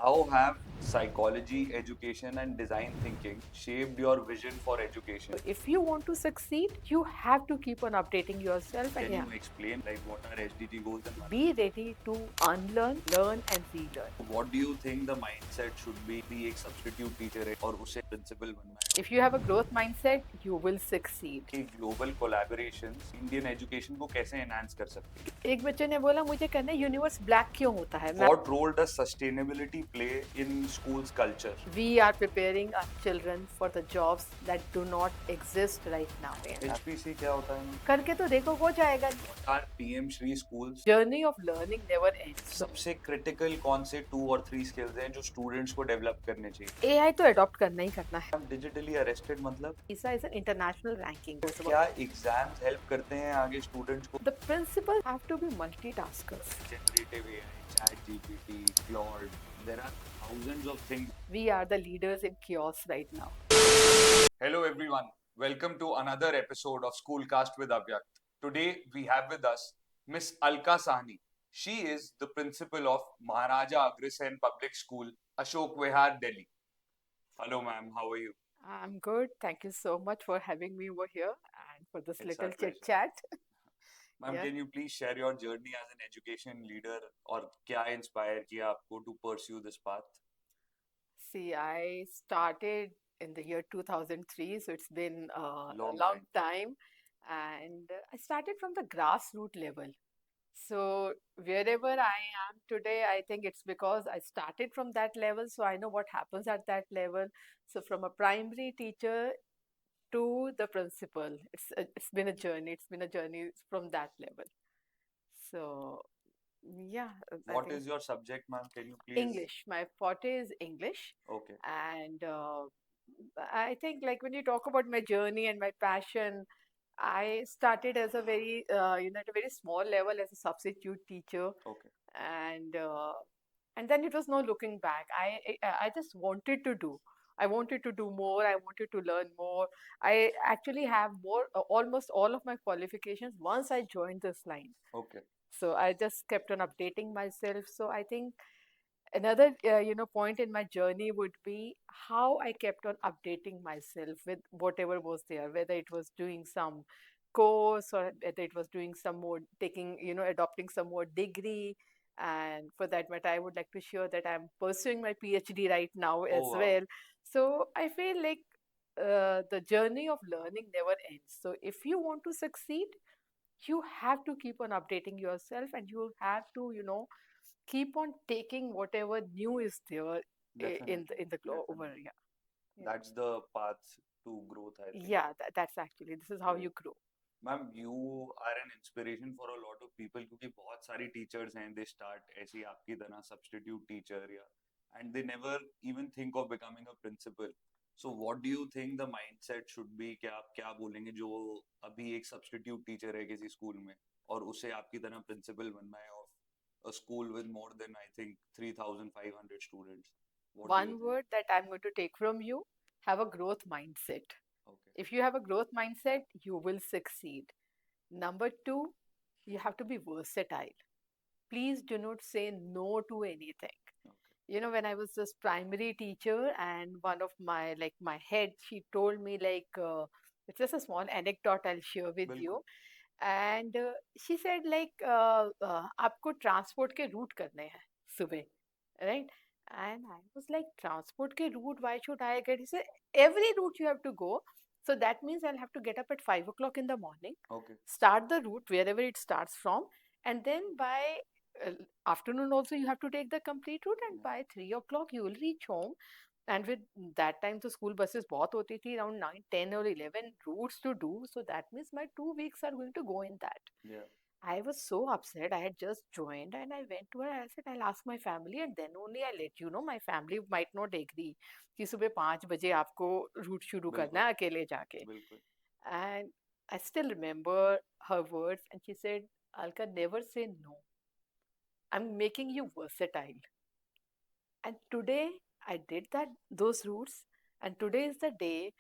How have psychology, education, and design thinking shaped your vision for education? If you want to succeed, you have to keep on updating yourself and Can you explain what are SDG goals and be ready to unlearn, learn, and relearn. what do you think the mindset should be एक substitute teacher है और उसे principal बनना है? If you have a growth mindset, you will succeed. कि global collaborations Indian education को कैसे enhance कर सकती है? एक बच्चे ने बोला मुझे कहना है यूनिवर्स ब्लैक क्यों होता है. What role does sustainability play in schools culture? We are preparing our children for the jobs that do not exist right now. HPC क्या होता है? करके तो देखो हो जाएगा. What are PM Shri schools? Journey of learning never ends. सबसे critical कौन से 2 और 3 स्किल्स हैं जो स्टूडेंट्स को डेवलप करने चाहिए? AI तो अडॉप्ट करना ही करना है. डिजिटली अरेस्टेड मतलब ISA is an international ranking. क्या एग्जाम्स हेल्प करते हैं आगे स्टूडेंट्स को? The principal have to be multitaskers. Generative AI, chat GPT, Claude, there are thousands of things. We are the leaders in chaos right now. Hello everyone, welcome to another episode of Schoolcast with Avyakt. Today we have with us Miss Alka Sahni. She is the principal of Maharaja Agrasen Public School, Ashok Vihar, Delhi. Hello ma'am, how are you? I'm good. Thank you so much for having me over here and for this It's little our pleasure. chit chat. Ma'am, Yeah. can you please share your journey as an education leader और क्या inspire किया आपको to pursue this path? See, I started in the year 2003, so it's been a Long long time. And I started from the grassroots level. So wherever I am today, I think it's because I started from that level, so I know what happens at that level. So from a primary teacher to the principal, it's been a journey. It's been a journey from that level. So yeah, I What think is your subject, ma'am? Can you please? English. My forte is English, Okay. and I think like when you talk about my journey and my passion, I started as a very at a very small level as a substitute teacher, Okay. and uh, and then it was no looking back. I just wanted to do. I wanted to do more. I wanted to learn more. I actually have more almost all of my qualifications once I joined this line. Okay. So I just kept on updating myself. So I think another point in my journey would be how I kept on updating myself with whatever was there, whether it was doing some course or whether it was doing some more taking adopting some more degree. And for that matter, I would like to share that I'm pursuing my PhD right now as Oh wow. well. So I feel like the journey of learning never ends. So if you want to succeed, you have to keep on updating yourself, and you have to keep on taking whatever new is there in the globe over Definitely. here. Yeah. That's the path to growth, I think. Yeah, that's actually this is how you grow. Ma'am you are an inspiration for a lot of people क्योंकि बहुत सारी teachers हैं they start ऐसे ही आपकी तरह substitute teacher या and they never even think of becoming a principal. So what do you think the mindset should be? क्या आप क्या बोलेंगे जो अभी एक substitute teacher है किसी school में और उसे आपकी तरह principal बनना है of a school with more than I think 3,500 students. What do you One think? word that I'm going to take from you: have a growth mindset. Okay. If you have a growth mindset, you will succeed. Number two, you have to be versatile. Please do not say no to anything. Okay. When I was this primary teacher, and one of my head, she told me it's just a small anecdote I'll share with बिल्कुल. you. And she said आपको transport के root करने हैं सुबह, right? And I was like, transport ke route, why should I get? He said, every route you have to go. So that means I'll have to get up at 5 o'clock in the morning, Okay. start the route wherever it starts from, and then by uh, afternoon also you have to take the complete route, and by 3 o'clock you will reach home. And with that time the school buses बहुत होती थी, around 9, 10 or 11 routes to do. So that means my 2 weeks are going to go in that. Yeah. I was so upset. I had just joined and I went to her. I said, I'll ask my family and then only I'll let you know. My family might not agree कि सुबह 5 बजे आपको root शुरू करना है अकेले जाके. बिल्कुल. And I still remember her words, and she said, Alka, never say no. I'm making you versatile. And today I did those routes, and today is the day.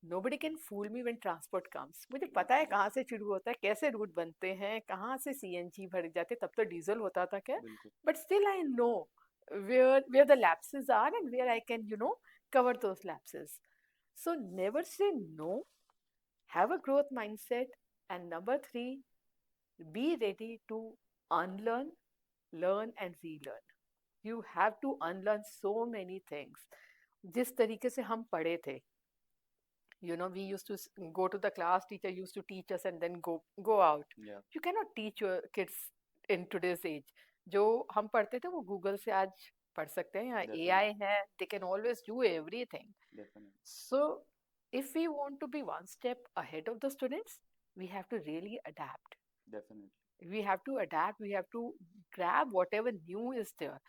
Nobody can fool me when transport comes. मुझे पता है कहाँ से शुरू होता है, कैसे root बनते हैं, कहाँ से CNG भर जाते, तब तो डीजल होता था क्या. बिल्कुल. But still I know where the lapses are and where I can, cover those lapses. So never say no, have a growth mindset, and number three, be ready to unlearn, learn and relearn. You have to unlearn so many things. जिस तरीके से हम पढ़े थे, we used to go to the class, teacher used to teach us and then go out. Yeah, You cannot teach your kids in today's age. जो हम पढ़ते थे वो गूगल से आज पढ़ सकते हैं, या definitely, AI है, they can always do everything. definitely, So if we want to be one step ahead of the students, we have to really adapt. definitely. We have to adapt, we have to grab whatever new is there.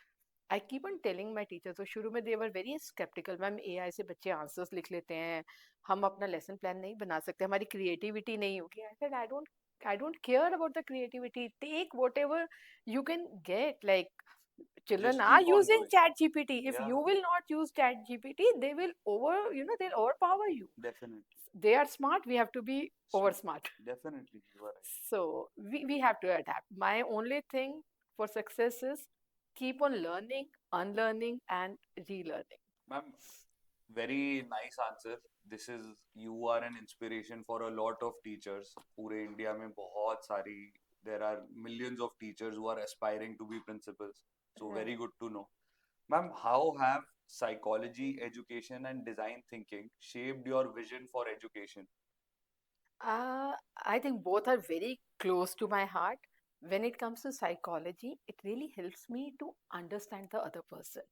I keep on telling my teachers, तो शुरू में they were very skeptical, ma'am AI से बच्चे answers लिख लेते हैं, हम अपना लेसन प्लान नहीं बना सकते, हमारी क्रिएटिविटी नहीं होगी. I said, I don't care about the creativity. Take whatever you can get. Like, children Just are keep on using going. chat GPT. If Yeah, you will not use chat GPT, they will they'll overpower you. definitely. They are smart, we have to be over Smart. smart. Definitely, you are right. So we have to adapt. My only thing for success is keep on learning, unlearning, and relearning. Ma'am, very nice answer. This is you are an inspiration for a lot of teachers. पूरे India में बहुत सारी there are millions of teachers who are aspiring to be principals. So Yeah. very good to know. Ma'am, how have psychology, education, and design thinking shaped your vision for education? I think both are very close to my heart. When it comes to psychology, it really helps me to understand the other person.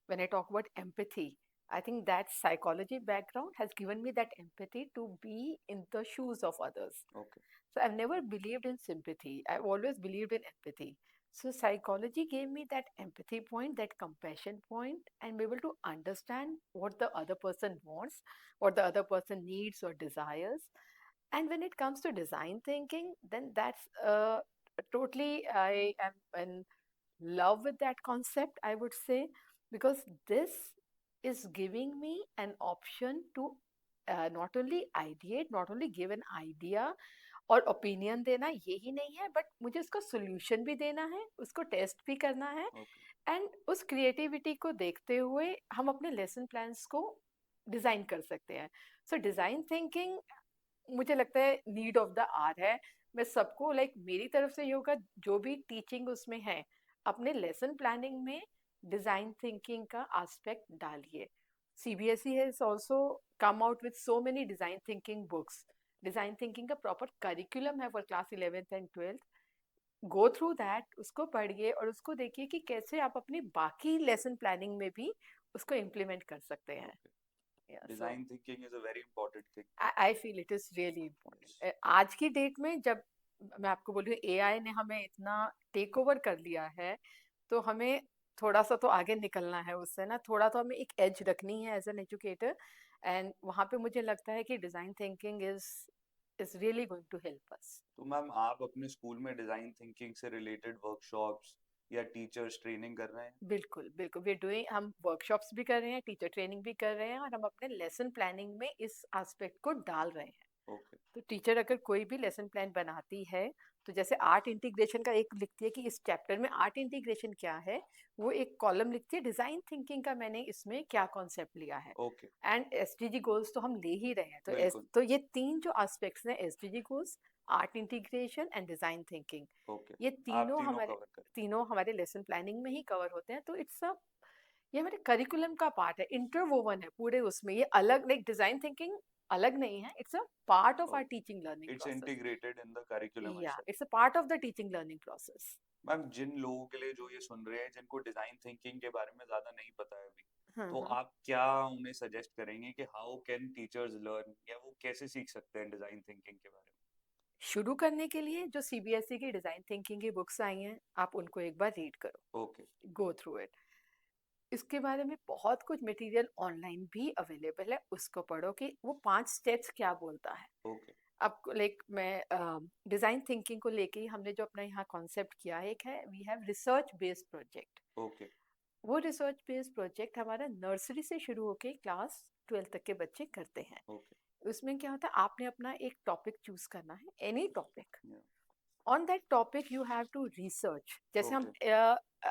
When I talk about empathy, I think that psychology background has given me that empathy to be in the shoes of others. Okay, So I've never believed in sympathy. I've always believed in empathy. So psychology gave me that empathy point, that compassion point, and be able to understand what the other person wants, what the other person needs or desires. And when it comes to design thinking, then that's totally, I am in love with that concept, I would say, because this is giving me an option to not only ideate, not only give an idea और opinion देना, यही नहीं है, but मुझे उसका solution भी देना है, उसको टेस्ट भी करना है, okay, एंड उस क्रिएटिविटी को देखते हुए हम अपने लेसन प्लान्स को डिजाइन कर सकते हैं. सो डिजाइन थिंकिंग मुझे लगता है नीड ऑफ द आर है. मैं सबको मेरी तरफ से ये होगा, जो भी टीचिंग उसमें है, अपने लेसन प्लानिंग में डिजाइन थिंकिंग का एस्पेक्ट डालिए. CBSE has also come out with so many design thinking books. Design thinking का प्रॉपर करिकुलम है for class 11th and 12th. Go through that, उसको पढ़िए और उसको देखिए कि कैसे आप अपनी बाकी लेसन प्लानिंग में भी उसको इम्प्लीमेंट कर सकते हैं. okay. Yeah, so Design thinking is a very important thing. I feel it is really important. आज की डेट में जब मैं आपको बोल रही हूँ AI ने हमें इतना टेक ओवर कर लिया है, तो हमें थोड़ा सा तो आगे निकलना है उससे ना, थोड़ा तो हमें एक एज रखनी है एज एन एजुकेटर. एंड वहाँ पे मुझे लगता है कि design thinking is really going to help us. तो मैम आप अपने स्कूल में डिजाइन थिंकिंग से रिलेटेड वर्कशॉप्स या टीचर्स ट्रेनिंग कर रहे हैं? बिल्कुल बिल्कुल, वी डूइंग, हम वर्कशॉप्स भी कर रहे हैं, टीचर ट्रेनिंग भी कर रहे हैं, और हम अपने लेसन प्लानिंग में इस एस्पेक्ट को डाल रहे हैं. ओके, तो टीचर अगर कोई भी लेसन प्लान बनाती है, तो जैसे आर्ट इंटीग्रेशन का एक लिखती है कि इस चैप्टर में आर्ट इंटीग्रेशन क्या है, वो एक कॉलम लिखती है डिजाइन थिंकिंग का मैंने इसमें क्या कॉन्सेप्ट लिया है. ओके, एंड SDG गोल्स तो हम ले ही रहे हैं, बिल्कुल, तो ये तीन जो एस्पेक्ट्स हैं, SDG goals, art integration and design thinking, okay. ये आप तीनों कवर करें. तीनों हमारे लेसन प्लानिंग में ही कवर होते हैं. तो इट्स अ, ये हमारे करिकुलम का पार्ट है, इंटरवोवन है पूरे उसमें. ये अलग, डिजाइन थिंकिंग अलग नहीं है, it's a part of our teaching learning it's process. Integrated in the curriculum या itself. It's a part of the teaching learning process. Ma'am जिन लोगों के लिए जो ये सुन रहे हैं जिनको डिजाइन थिंकिंग के बारे में ज्यादा नहीं पता है अभी, तो हाँ. आप क्या उन्हें सजेस्ट करेंगे कि हाउ कैन टीचर्स लर्न, या वो कैसे सीख सकते हैं डिजाइन थिंकिंग के बारे शुरू करने के लिए जो CBSE की डिजाइन थिंकिंग की बुक्स आई हैं, आप उनको एक बार रीड करो, में? Okay, go through it. इसके बारे में बहुत कुछ मटेरियल ऑनलाइन भी अवेलेबल है, उसको पढ़ो कि वो 5 स्टेप्स क्या बोलता है. ओके, अब मैं डिजाइन थिंकिंग को लेके ही हमने जो अपना यहाँ कॉन्सेप्ट किया है, एक है we have research based project. Okay, वो रिसर्च बेस्ड प्रोजेक्ट हमारा नर्सरी से शुरू होके क्लास 12 तक के बच्चे करते हैं. ओके, उसमें क्या होता है, आपने अपना एक टॉपिक चूज करना है, एनी टॉपिक. या, on that topic you have to research. जैसे हम Okay.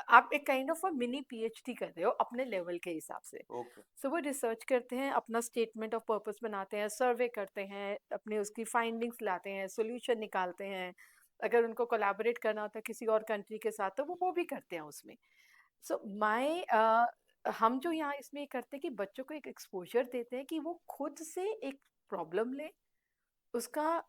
आप एक काइंड ऑफ मिनी पीएचडी कर रहे हो अपने लेवल के हिसाब से. Okay. सो वो रिसर्च करते हैं, अपना स्टेटमेंट ऑफ पर्पस बनाते हैं, सर्वे करते हैं, अपने उसकी फाइंडिंग्स लाते हैं, सोल्यूशन निकालते हैं. अगर उनको कोलैबोरेट करना होता है किसी और कंट्री के साथ तो वो भी करते हैं उसमें. सो माय हम जो यहाँ इसमें ये करते हैं कि बच्चों को एक एक्सपोजर देते हैं कि वो खुद से एक प्रॉब्लम ले, उसका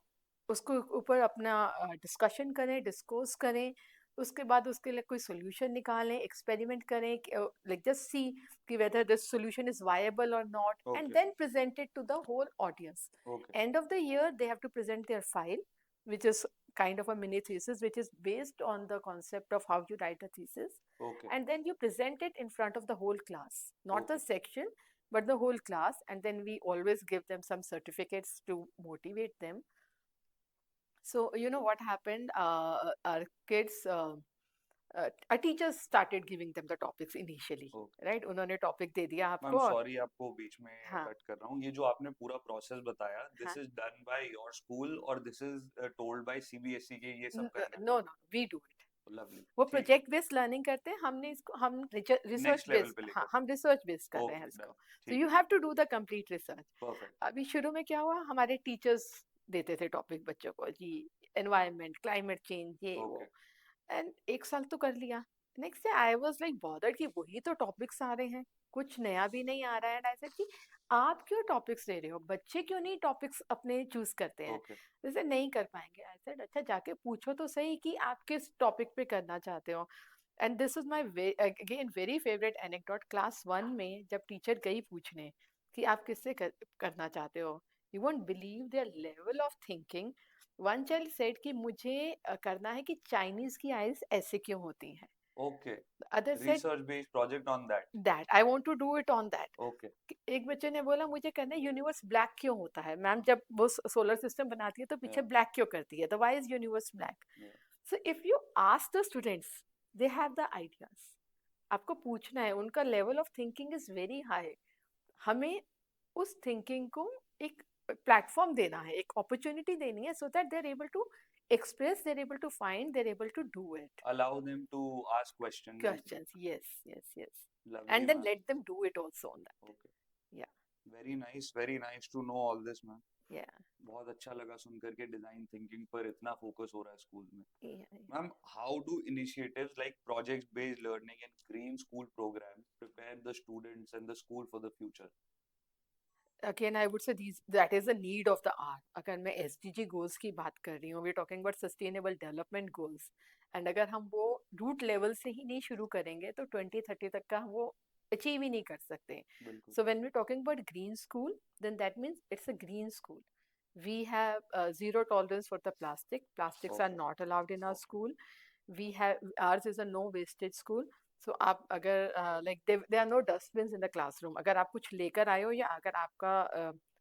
उसको ऊपर अपना डिस्कशन करें, डिस्कोर्स करें, उसके बाद उसके लिए कोई सोल्यूशन निकालें, एक्सपेरिमेंट करें, लाइक जस्ट सी कि whether this solution is viable or not, and Okay. then present it to the whole audience. Okay. End of the year, they have to present their file, which is kind of a mini thesis, which is based on the concept of how you write a thesis. Okay. And then you present it in front of the whole class, not the Okay. section, but the whole class. And then we always give them some certificates to motivate them. So, you know what happened? Our kids, our teachers started giving them the topics initially, Okay. right? उन्होंने topic दे दिया ma'am आपको. Sorry आपको बीच में हाँ, cut कर रहा हूँ. ये जो आपने पूरा प्रोसेस बताया, दिस हाँ. Is done by your school और this is told by CBSE के ये सब करना No, no, we do it. है. लवली. वो ठीक है. प्रोजेक्ट बेस्ड लर्निंग करते हैं. हमने इसको हम रिसर्च नेक्स्ट लेवल बेस्ड, पे हाँ, लेकर. हम रिसर्च बेस्ड कर रहे हैं ओके, डन. इसको. सो ठीक यू है. Have to do the complete research. Perfect. अभी शुरू में क्या हुआ, हमारे टीचर्स देते थे टॉपिक बच्चों को जी, एनवायरनमेंट, क्लाइमेट चेंज, ये वो. ओके. एंड एक साल तो कर लिया. Next day I was like bothered कि वही तो टॉपिक्स आ रहे हैं, कुछ नया भी नहीं आ रहा है. एंड आई सेड कि आप क्यों टॉपिक्स ले रहे हो, बच्चे क्यों नहीं टॉपिक्स अपने चूज करते हैं. ओके. जैसे नहीं कर पाएंगे. आई सेड अच्छा जाके पूछो तो सही कि आप किस टॉपिक पे करना चाहते हो. And this is my again very favourite anecdote. Class 1 में जब टीचर गई पूछने कि आप किससे करना चाहते हो, you won't believe their level of thinking. One child said कि मुझे करना है कि चाइनीज की आइज ऐसे क्यों होती हैं. Okay. Other said research based project on that. That I want to do it on that. Okay. एक बच्चे ने बोला मुझे करना है यूनिवर्स ब्लैक क्यों होता है. मैम जब वो सोलर सिस्टम बनाती है तो पीछे या. ब्लैक क्यों करती है, तो why is universe black. Yeah. So if you ask the students, they have the ideas. आपको पूछना है, उनका level of thinking is very high. हमें उस थिंकिंग को एक प्लेटफॉर्म देना है, एक अपॉर्चुनिटी देनी है, so that they are able to express, they're able to find, they're able to do it. Allow them to ask questions. Questions, yes, yes, yes. Lovely, And then ma'am. let them do it also on that. Okay. Yeah, Very nice to know all this, ma'am. yeah, बहुत अच्छा लगा सुनकर के design thinking पर इतना focus हो रहा है स्कूल में. yeah. Ma'am, how do initiatives like project based learning and green school programmes prepare the students and the school for the future? Again, I would say that is a need of the hour. अगर मैं SDG goals की बात कर रही हूँ, we're talking about sustainable development goals. And अगर हम वो रूट लेवल से ही नहीं शुरू करेंगे तो 2030 तक का वो अचीव ही नहीं कर सकते. बिल्कुल. So when we're talking about green school, then that means it's a green school. We have zero tolerance for the plastic. Plastics are Okay. not allowed in our Okay. school. We have, ours is a no wastage school. So आप अगर like there are no dustbins in the classroom. अगर आप कुछ लेकर आए हो या अगर आपका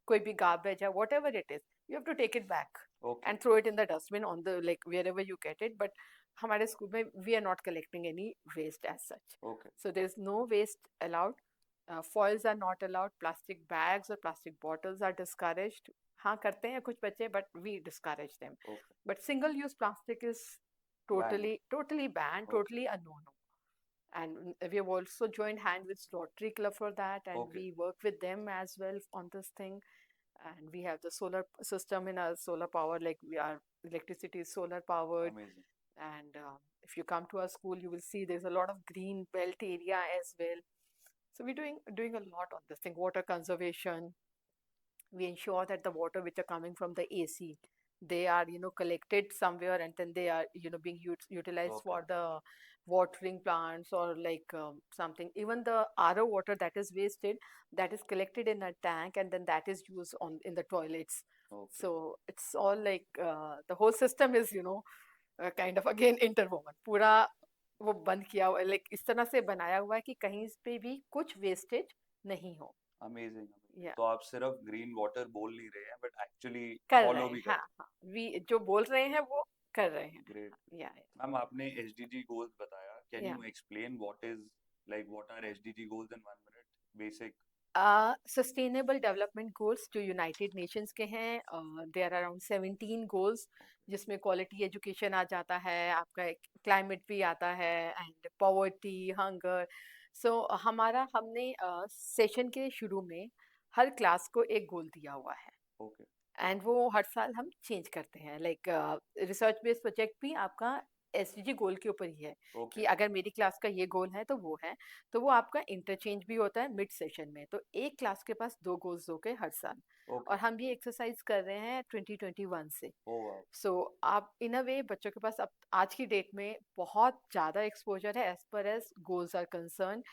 कोई भी garbage है, whatever it is, you have to take it back Okay. and throw it in the dustbin on the like wherever you get it. But हमारे school में we are not collecting any waste as such. Okay. So there is no waste allowed. Foils are not allowed. Plastic bags or plastic bottles are discouraged. हाँ करते हैं कुछ बच्चे, but we discourage them. Okay. But single-use plastic is totally banned, Okay. totally a no-no. And we have also joined hand with Rotary Club for that, and Okay. we work with them as well on this thing. And we have the solar system in our solar power, like our electricity is solar powered. Amazing. And if you come to our school, you will see there's a lot of green belt area as well. So we're doing a lot on this thing. Water conservation. We ensure that the water which are coming from the AC, they are collected somewhere and then they are being utilized Okay. for the watering plants or like something. Even the RO water that is wasted, that is collected in a tank and then that is used in the toilets. Okay. So it's all like the whole system is kind of again interwoven. पूरा वो बंद किया हुआ, like इस तरह से बनाया हुआ है कि कहीं पे भी कुछ वेस्टेज नहीं हो. अमेजिंग. Yeah. तो आप सिर्फ ग्रीन वाटर बोल नहीं रहे हैं बट एक्चुअली कर फॉलो रहे भी हैं, कर हाँ हाँ, जो बोल रहे हैं वो कर रहे हैं. ग्रेट. या मैम, आपने एसडीजी गोल्स बताया. Can Yeah. You explain what are SDG goals in 1 minute? Basic sustainable development goals जो यूनाइटेड नेशंस के हैं, दे आर अराउंड 17 गोल्स, जिसमें क्वालिटी एजुकेशन आ जाता है, आपका क्लाइमेट भी आता है, एंड पॉवर्टी, हंगर। सो हमारा हमने सेशन के शुरू में हर क्लास को एक गोल दिया हुआ है, ओके एंड वो हर साल हम चेंज करते हैं। लाइक रिसर्च बेस्ड प्रोजेक्ट भी आपका एसडीजी गोल के ऊपर ही है, ओके कि अगर मेरी क्लास का ये गोल है तो वो है, तो वो आपका इंटरचेंज भी होता है मिड सेशन में। तो एक क्लास के पास 2 गोल्स हो गए हर साल, ओके। और हम ये एक्सरसाइज कर रहे हैं 2021 से। Oh wow. सो आप इन अ वे बच्चों के पास अब आज की डेट में बहुत ज़्यादा एक्सपोजर है एज पर as goals are concern.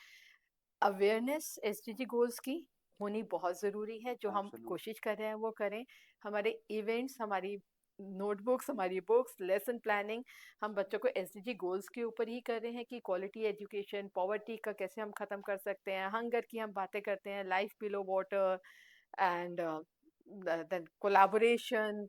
Awareness SDG goals की होनी बहुत ज़रूरी है, जो हम एब्सोल्युटली। कोशिश कर रहे हैं वो करें। हमारे इवेंट्स, हमारी नोटबुक्स, हमारी बुक्स, लेसन प्लानिंग, हम बच्चों को एसडीजी गोल्स के ऊपर ही कर रहे हैं, कि क्वालिटी एजुकेशन, पॉवर्टी का कैसे हम ख़त्म कर सकते हैं, हंगर की हम बातें करते हैं, life below water, and then collaboration,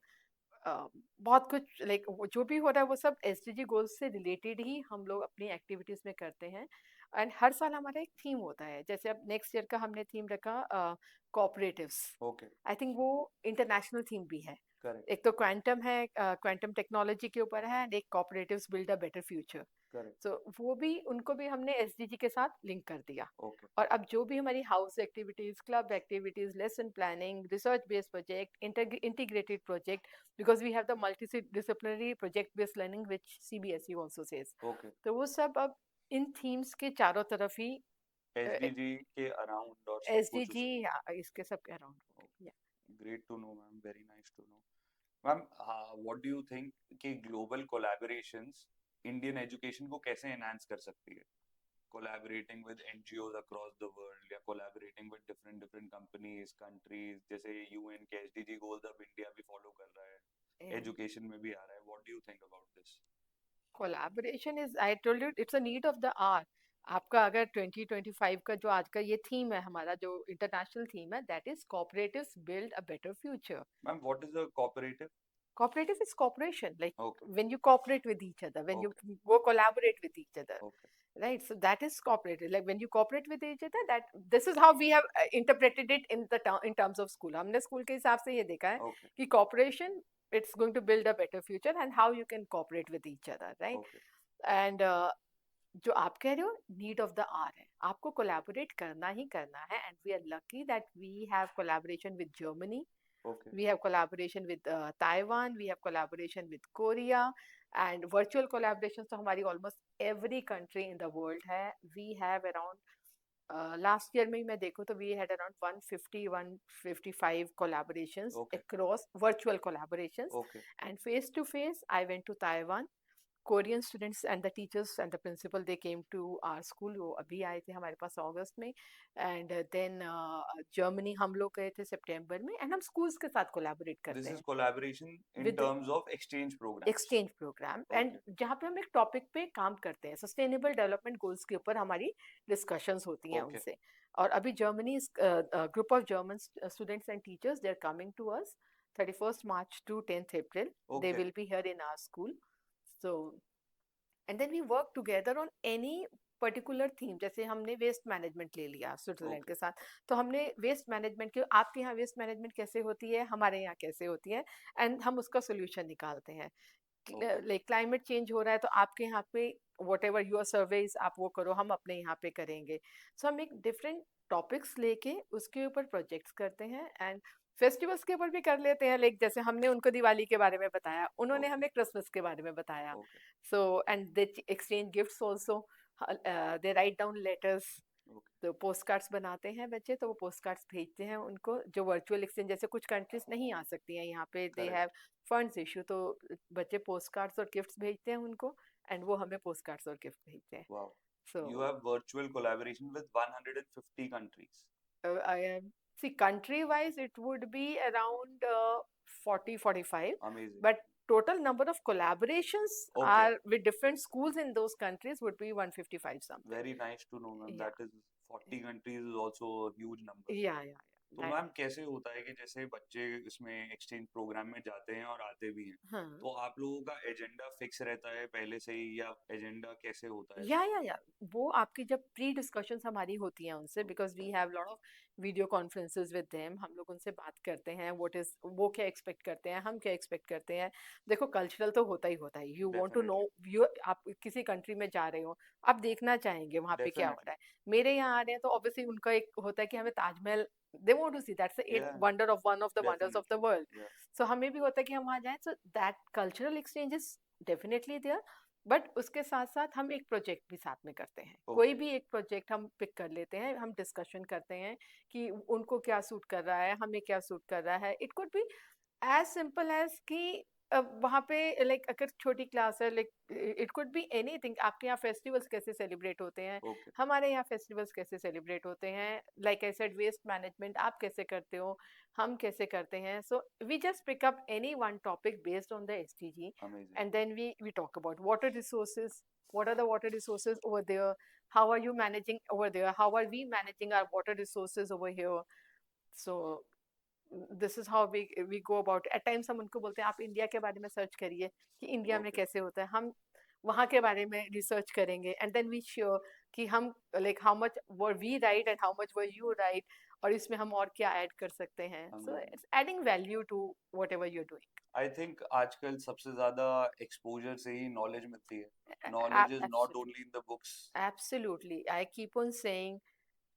बहुत कुछ। लाइक जो भी हो रहा है वो सब एसडीजी गोल्स से रिलेटेड ही हम लोग अपनी एक्टिविटीज में करते हैं। एंड हर साल हमारा एक थीम होता है, जैसे अब नेक्स्ट ईयर का हमने थीम रखा कोऑपरेटिव्स। ओके। आई थिंक वो इंटरनेशनल थीम भी है। करेक्ट। एक तो क्वांटम है, क्वांटम टेक्नोलॉजी के ऊपर है, एंड एक cooperatives build a better future. Correct. तो वो भी, उनको भी हमने एसडीजी के साथ लिंक कर दिया। ओके। और अब जो भी हमारी house activities, club activities, lesson planning, research based project, integrated project, because we have the multidisciplinary project based learning which CBSE also says, okay. तो वो सब अब इन थीम्स के चारों तरफ ही एसडीजी के अराउंड और सब कुछ एसडीजी उसमें। इसके सब के around. Great to know ma'am, very nice to know. Ma'am, what do you think कि ग्लोबल कोलैबोरेशंस इंडियन एजुकेशन को कैसे एनहांस कर सकती है? Collaborating with NGOs across the world, या collaborating with different different companies, countries, जैसे UN के SDG goals अब इंडिया भी फॉलो कर रहा है, एजुकेशन में भी आ रहा है। What do you think about this? Collaboration is, I told you, it's a need of the hour. आपका अगर 2025 का जो आज का ये थीम है, हमारा जो इंटरनेशनल थीम है, that is cooperatives build a better future. Ma'am, what is a cooperative? Cooperative is cooperation, like okay. when you cooperate with each other, when you okay. go collaborate with each other, okay. right? So that is cooperative. Like when you cooperate with each other, that this is how we have interpreted it in the in terms of school. हमने school के हिसाब से ये देखा है okay. कि cooperation, it's going to build a better future, and how you can cooperate with each other, right? Okay. And जो आप कह रहे हो नीड ऑफ द आवर है, आपको कोलैबोरेट करना ही करना है, and we are lucky that we have collaboration with Germany, okay. we have collaboration with Taiwan, we have collaboration with Korea, and virtual collaboration तो हमारी almost every country in the world है। We have around last year में ही मैं देखूँ तो we had around 150 155 collaborations okay. across virtual collaborations, okay. and face to face I went to Taiwan। Korean students and the teachers and the principal, they came to our school, वो अभी आए थे हमारे पास अगस्त में। एंड देन जर्मनी हम लोग गए थे सितंबर में, एंड हम स्कूल्स के साथ कोलैबोरेट दिस करते इज हैं collaboration in with terms of exchange programmes. Exchange programme, and okay. जहाँ पे हम एक टॉपिक पे काम करते हैं, सस्टेनेबल डेवलपमेंट गोल्स के ऊपर हमारी डिस्कशंस होती हैं ओके। उनसे। और अभी Germany, group of German students and teachers, they are coming to us 31st March to 10th April, they okay. will be here in our school। So and then we work together on any particular theme. जैसे हमने waste management ले लिया Switzerland okay. के साथ, तो हमने waste management के, आपके यहाँ वेस्ट मैनेजमेंट कैसे होती है, हमारे यहाँ कैसे होती है, एंड हम उसका सोल्यूशन निकालते हैं। ओके। लाइक क्लाइमेट चेंज हो रहा है तो आपके यहाँ पे वट एवर यूर सर्वेज आप वो करो, हम अपने यहाँ पे करेंगे। सो हम एक डिफरेंट टॉपिक्स लेके उसके ऊपर प्रोजेक्ट्स करते हैं, एंड फेस्टिवल्स के ऊपर भी कर लेते हैं। लाइक जैसे हमने उनको दिवाली के बारे में बताया, उन्होंने ओके। हमें क्रिसमस के बारे में बताया। Okay. So and they exchange gifts also, they write down letters. Okay. तो पोस्ट कार्ड्स बनाते हैं बच्चे, तो वो पोस्ट कार्ड्स भेजते हैं उनको, जो वर्चुअल एक्सचेंज, जैसे कुछ कंट्रीज नहीं आ सकती हैं यहाँ पे, they have correct. Funds issue, तो बच्चे पोस्ट कार्ड्स और गिफ्ट्स भेजते हैं उनको, एंड वो हमें पोस्ट कार्ड्स और गिफ्ट भेजते हैं। Wow. So You have virtual collaboration with 150 countries. I am, see country wise it would be around 40-45, Amazing. but total number of collaborations Okay. are with different schools in those countries would be 155 something. Very nice to know, ma'am. Yeah, That is 40 countries is also a huge number. yeah, yeah, तो that ma'am कैसे होता है कि जैसे बच्चे इसमें exchange programme में जाते हैं और आते भी हैं, हाँ, तो आप लोगों का एजेंडा फिक्स रहता है पहले से ही या एजेंडा कैसे होता है? या वो आपकी जब प्री डिस्कशंस हमारी होती हैं उनसे, because we have lot of video conferences with them, हम लोग उनसे बात करते हैं व्हाट इज, वो क्या एक्सपेक्ट करते हैं, हम क्या एक्सपेक्ट करते हैं। देखो कल्चरल तो होता ही, you want to know, definitely. You आप किसी कंट्री में जा रहे हो, आप देखना चाहेंगे वहाँ पे क्या हो डेफिनेटली। रहा है। मेरे यहाँ आ रहे हैं तो ऑब्वियसली उनका एक होता है कि हमें Taj Mahal, they want to see, that's the eight yeah. Wonder of one of the wonders of the definitely. World. Yeah. So हमें भी होता है कि हम वहाँ जाएं, so that cultural exchange is definitely there. But उसके साथ साथ हम एक प्रोजेक्ट भी साथ में करते हैं, कोई ओके। भी एक प्रोजेक्ट हम पिक कर लेते हैं, हम डिस्कशन करते हैं कि उनको क्या सूट कर रहा है, हमें क्या सूट कर रहा है। It could be as simple as कि वहाँ पे लाइक अगर छोटी क्लास है, like it could be anything. आपके यहाँ फेस्टिवल्स कैसे सेलिब्रेट होते हैं, ओके। हमारे यहाँ फेस्टिवल्स कैसे सेलिब्रेट होते हैं, like I said waste management आप कैसे करते हो, हम कैसे करते हैं। So we just pick up any one topic based on the SDG, amazing. and then we talk about water resources. What are the water resources over there, how are you managing over there, how are we managing our water resources over here. So this is how we go about it. At times हम उनको बोलते हैं आप India के बारे में search करिए कि इंडिया में ओके। कैसे होता है, हम वहाँ के बारे में रिसर्च करेंगे, एंड देन वी श्योर कि हम like how much were we right and how much were you right, और इसमें हम और क्या ऐड कर सकते हैं। So amazing. It's adding value to whatever you I think आजकल सबसे ज्यादा एक्सपोजर से ही नॉलेज मिलती है। Knowledge is not doing. Only in the books. Absolutely. I keep on saying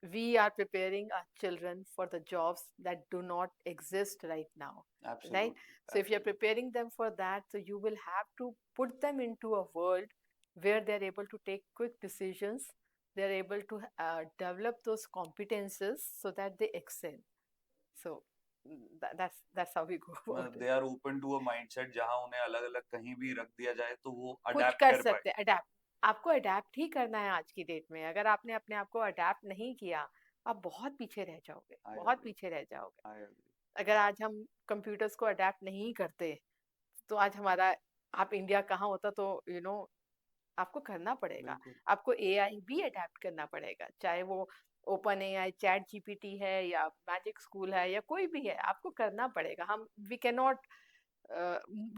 we are preparing our children for the jobs that do not exist right now. Right? Absolutely. So if you're absolutely. preparing them for that, so you will have to put them into a world where they're able to take quick decisions. They're able to develop those competences so that they excel. So that's how we go about मतलब it. They are open to a mindset जहां उन्हें अलग अलग कहीं भी रख दिया जाए तो वो कुछ अडेप्ट कर कर पाए। सकते हैं अडेप्ट। आपको अडेप्ट ही करना है आज की डेट में, अगर आपने अपने आप को अडेप्ट नहीं किया, आप बहुत पीछे रह जाओगे, आई बहुत एग्री। पीछे रह जाओगे। I agree. अगर आज हम कंप्यूटर्स को अडेप्ट नहीं करते, तो आज हमारा, आप इंडिया कहाँ होता, तो आपको करना पड़ेगा। बिल्कुल। आपको एआई भी अडेप्ट करना पड़ेगा, चाहे वो ओपन एआई, चैट जीपीटी है या मैजिक स्कूल है या कोई भी है, आपको करना पड़ेगा। हम we can not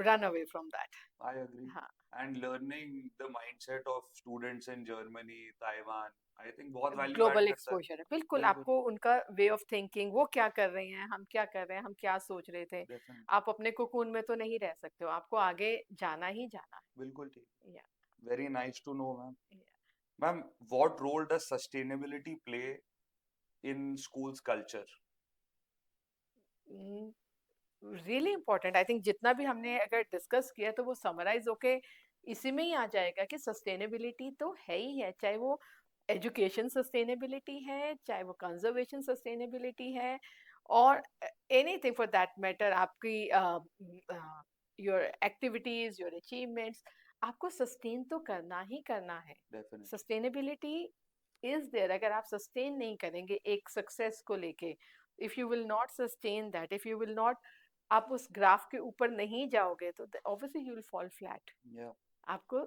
run away from that. I agree. हाँ, and learning the mindset of students in Germany, Taiwan, I think बहुत वैल्यू ऐड ग्लोबल करता है। एक्सपोजर है, बिल्कुल। बिल्कुल। आपको उनका वे ऑफ थिंकिंग, वो क्या कर रहे हैं, हम क्या कर रहे हैं, हम क्या सोच रहे थे। डेफिनेटली। आप अपने कोकून में तो नहीं रह सकते हो, आपको आगे जाना ही जाना बिल्कुल ठीक। है। Yeah very nice to know ma'am. Ma'am, what role does sustainability play in schools culture? Really important, I think जितना भी हमने अगर डिस्कस किया तो वो समराइज होके इसी में ही आ जाएगा कि सस्टेनेबिलिटी तो है ही है, चाहे वो एजुकेशन सस्टेनेबिलिटी है, चाहे वो कंजर्वेशन सस्टेनेबिलिटी है, और एनीथिंग फॉर दैट मैटर। आपकी योर एक्टिविटीज, योर अचीवमेंट्स, आपको सस्टेन तो करना ही करना है। डेफिनेटली। Sustainability is there. अगर आप सस्टेन नहीं करेंगे एक सक्सेस को लेके, if you will not sustain that, if you will not, आप उस ग्राफ के ऊपर नहीं जाओगे, तो obviously you will fall flat. Yeah. आपको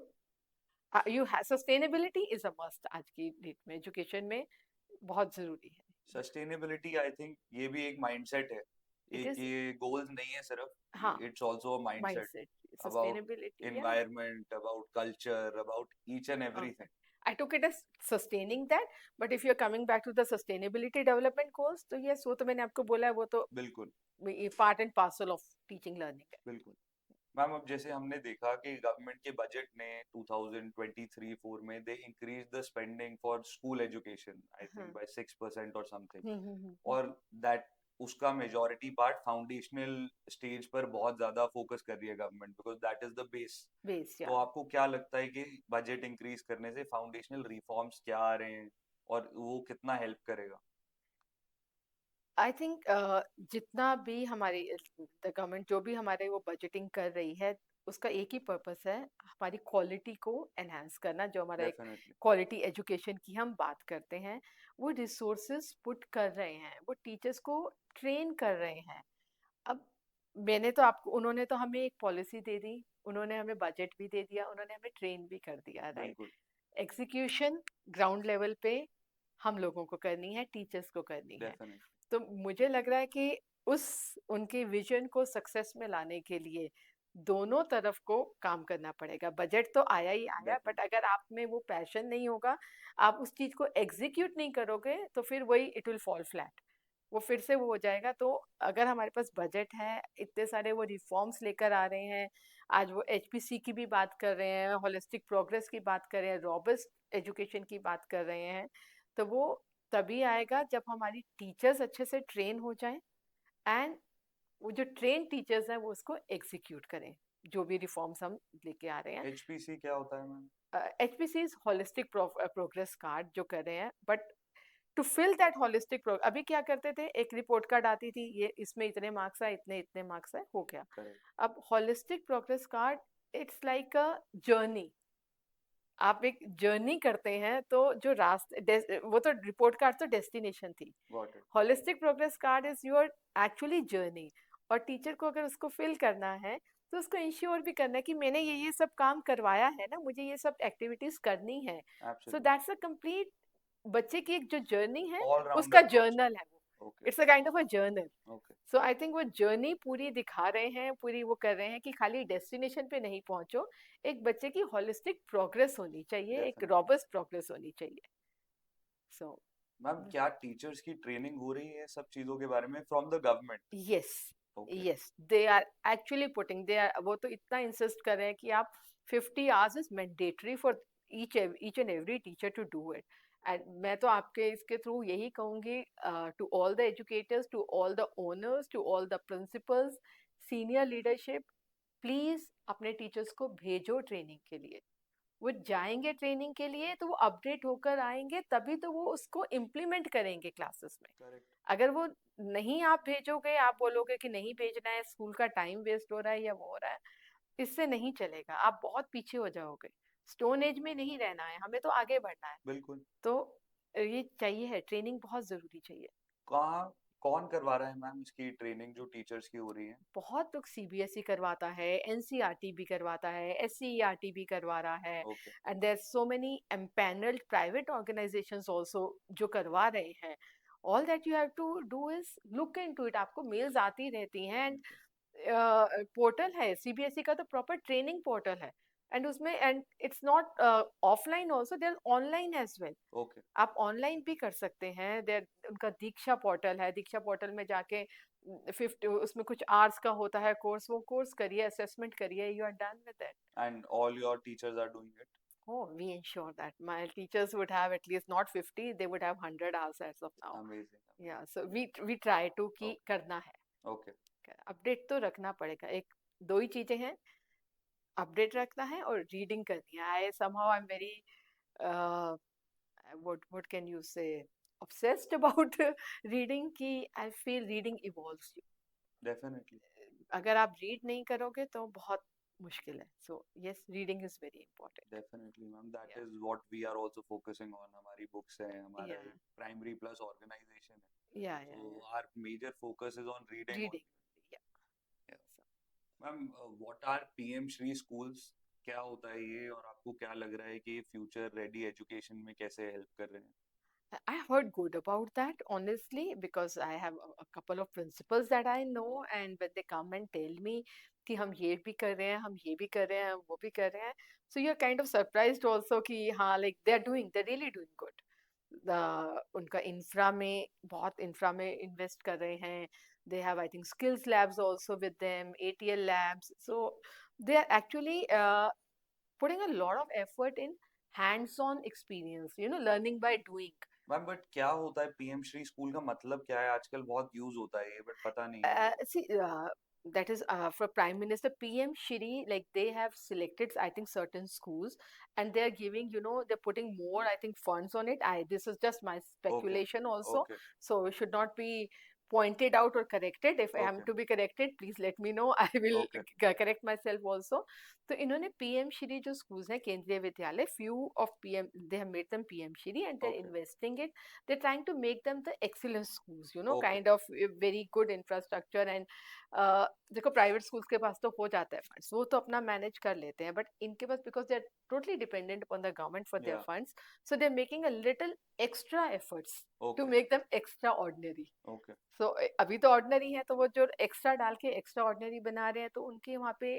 you sustainability is a must आज की डेट में, एजुकेशन में बहुत जरूरी है। सस्टेनेबिलिटी आई थिंक ये भी एक माइंडसेट है। इट एक इज, ये गोल्स नहीं है सिर्फ, हाँ, it's also a mindset mindset, about sustainability या environment, about culture, about each and everything. I took it as sustaining that, but if you're coming back to the sustainability development goals, तो yes, वो तो मैंने आपको बोला है, वो तो बिल्कुल। Part and parcel of teaching learning बिल्कुल। मैम, अब जैसे हमने देखा कि गवर्नमेंट के बजट ने 2023-4 में they increase the spending for school education I think है। बाय 6% और समथिंग। हाँ, और दैट उसका मेजॉरिटी पार्ट फाउंडेशनल स्टेज पर बहुत ज्यादा फोकस कर रही है government, because that is the base. Base तो या आपको क्या लगता है कि बजट इंक्रीज करने से फाउंडेशनल रिफॉर्म्स क्या आ रहे हैं और वो कितना हेल्प करेगा? आई थिंक जितना भी हमारी द गवर्नमेंट जो भी हमारे वो बजटिंग कर रही है, उसका एक ही पर्पस है, हमारी क्वालिटी को एनहांस करना। जो हमारा एक डेफिनेटली। क्वालिटी एजुकेशन की हम बात करते हैं, वो रिसोर्सेज पुट कर रहे हैं, वो टीचर्स को ट्रेन कर रहे हैं। अब मैंने तो आपको, उन्होंने तो हमें एक पॉलिसी दे दी, उन्होंने हमें बजट भी दे दिया, उन्होंने हमें ट्रेन भी कर दिया, राइट। बिल्कुल। एग्जीक्यूशन ग्राउंड लेवल पे हम लोगों को करनी है, टीचर्स को करनी है। डेफिनेटली। तो मुझे लग रहा है कि उस उनके विजन को सक्सेस में लाने के लिए दोनों तरफ को काम करना पड़ेगा। बजट तो आया ही आया, बट डेफिनेटली। अगर आप में वो पैशन नहीं होगा, आप उस चीज को एग्जीक्यूट नहीं करोगे, तो फिर वही इट विल फॉल फ्लैट, वो फिर से वो हो जाएगा। तो अगर हमारे पास बजट है, इतने सारे वो रिफॉर्म्स लेकर आ रहे हैं, आज वो एचपीसी की भी बात कर रहे हैं, होलिस्टिक प्रोग्रेस की बात कर रहे हैं, रॉबस्ट एजुकेशन की बात कर रहे हैं, तो वो तभी आएगा जब हमारी टीचर्स अच्छे से ट्रेन हो जाएं, एंड वो जो ट्रेन टीचर्स हैं वो उसको एग्जीक्यूट करें, जो भी रिफॉर्म्स हम लेके आ रहे हैं। एचपीसी क्या होता है ma'am? HPC is holistic progress card जो कर रहे हैं, but to fill that holistic progress, अभी क्या करते थे, एक रिपोर्ट कार्ड आती थी, ये इसमें इतने मार्क्स है, इतने इतने मार्क्स है, हो गया। करेक्ट। अब holistic progress card, it's like a journey, आप एक जर्नी करते हैं, तो जो रास्ते, वो तो रिपोर्ट कार्ड तो डेस्टिनेशन थी, got it. Holistic progress card is your actually journey. और टीचर को अगर उसको फिल करना है, तो उसको इंश्योर भी करना है कि मैंने ये सब काम करवाया है ना, मुझे ये सब एक्टिविटीज करनी है। So absolutely. That's a complete, बच्चे की एक जो जर्नी है, ऑल उसका राउंडर प्रोजेक्ट। जर्नल है वो, okay. It's a kind of a journal. Okay. So I think वो जर्नी पूरी दिखा रहे हैं, पूरी वो कर रहे हैं कि खाली डेस्टिनेशन पे नहीं पहुंचो, एक बच्चे की होलिस्टिक प्रोग्रेस होनी चाहिए, एक डेफिनेटली। रॉबस्ट प्रोग्रेस होनी चाहिए। सो मैम क्या टीचर्स की ट्रेनिंग हो रही है सब चीजों के बारे में from the government? Yes, okay. Yes, they are actually putting, they are, वो तो इतना इंसिस्ट कर रहे हैं कि आप 50 hours is mandatory for each and every teacher to do it. And मैं तो आपके इसके थ्रू यही कहूंगी, to all the educators, to all the owners, to all the principals, senior leadership, please अपने टीचर्स को भेजो ट्रेनिंग के लिए। वो जाएंगे ट्रेनिंग के लिए, तो वो अपडेट होकर आएंगे, तभी तो वो उसको इम्प्लीमेंट करेंगे क्लासेस में। करेक्ट। अगर वो नहीं आप भेजोगे, आप बोलोगे कि नहीं भेजना है, स्कूल का टाइम वेस्ट हो रहा है या वो हो रहा है, इससे नहीं चलेगा, आप बहुत पीछे हो जाओगे। स्टोन एज में नहीं रहना है, हमें तो आगे बढ़ना है। बिल्कुल। तो ये चाहिए है, ट्रेनिंग बहुत जरूरी चाहिए। कहाँ, कौन करवा रहा है मैम इसकी ट्रेनिंग जो टीचर्स की हो रही है? बहुत लोग, सीबीएसई करवाता है, एनसीईआरटी भी करवाता है, एससीईआरटी भी करवा रहा है, okay. And there so many empanelled private organisations also जो करवा रहे हैं। All that you have to do is look into it, आपको मेल्स आती रहती हैं, एंड पोर्टल है सीबीएसई का, तो प्रॉपर ट्रेनिंग पोर्टल है, एंड उसमें, and it's not offline also, there online as well, okay. आप ऑनलाइन भी कर सकते हैं। देयर उनका दीक्षा पोर्टल है, दीक्षा पोर्टल में जाके 50, उसमें कुछ आवर्स का होता है कोर्स, वो कोर्स करिए, असेसमेंट करिए, you are done with it. And all your teachers are doing it? Oh, we ensure that my teachers would have at least not 50, they would have 100 hours as of now. Amazing. Yeah, so we try to कि okay. करना है, okay. Update तो रखना पड़ेगा। एक दो ही चीजें हैं, अपडेट रखना है और रीडिंग करनी है। आई somehow I'm very what can you say, obsessed about reading, कि I feel reading evolves you. Definitely. अगर आप रीड नहीं करोगे तो बहुत मुश्किल है। So yes, reading is very important. Definitely ma'am, that yeah is what we are also focusing on. हमारी बुक्स है, हमारा या एक प्राइमरी प्लस ऑर्गेनाइजेशन है, या so our major focus is on reading reading. only. Yeah. Ma'am what are PM Shri schools, क्या होता है ये, और आपको क्या लग रहा है कि ये फ्यूचर रेडी एजुकेशन में कैसे हेल्प कर रहे हैं? I have heard good about that, honestly, because I have a couple of principals that I know, and when they come and tell me कि हम ये भी कर रहे हैं, हम ये भी कर रहे हैं, वो भी कर रहे हैं, so you're kind of surprised also कि हाँ, like they're really doing good. उनका इंफ्रा में, बहुत इंफ्रा में इन्वेस्ट कर रहे हैं। They have, I think, skills labs also with them, ATL labs. So they are actually putting a lot of effort in hands-on experience, learning by doing. Ma'am but क्या होता है PM Shri school का मतलब क्या है? आजकल बहुत यूज होता है ये, बट पता नहीं है मुझे। See, that is for Prime Minister PM Shri, like they have selected, I think, certain schools, and they are giving, they're putting more, I think, funds on it. This is just my okay. speculation also, okay. so it should not be pointed out or corrected. If I am okay. to be corrected, please let me know. I will okay. correct myself also. तो इन्होंने PM Shri जो schools हैं, केंद्रीय विद्यालय, few of PM, they have made them PM Shri, and they're okay. investing it. They're trying to make them the excellent schools, okay. kind of very good infrastructure, and देखो private schools के पास तो हो जाता है funds, वो तो अपना manage कर लेते हैं, बट इनके पास, because they are totally dependent upon the government for their yeah. Funds, so they are making a little extra efforts to Okay. make them extraordinary. Okay. So अभी तो ऑर्डिनरी है, तो वो जो एक्स्ट्रा डाल के एक्स्ट्रा ऑर्डिनरी बना रहे हैं, तो उनके वहाँ पे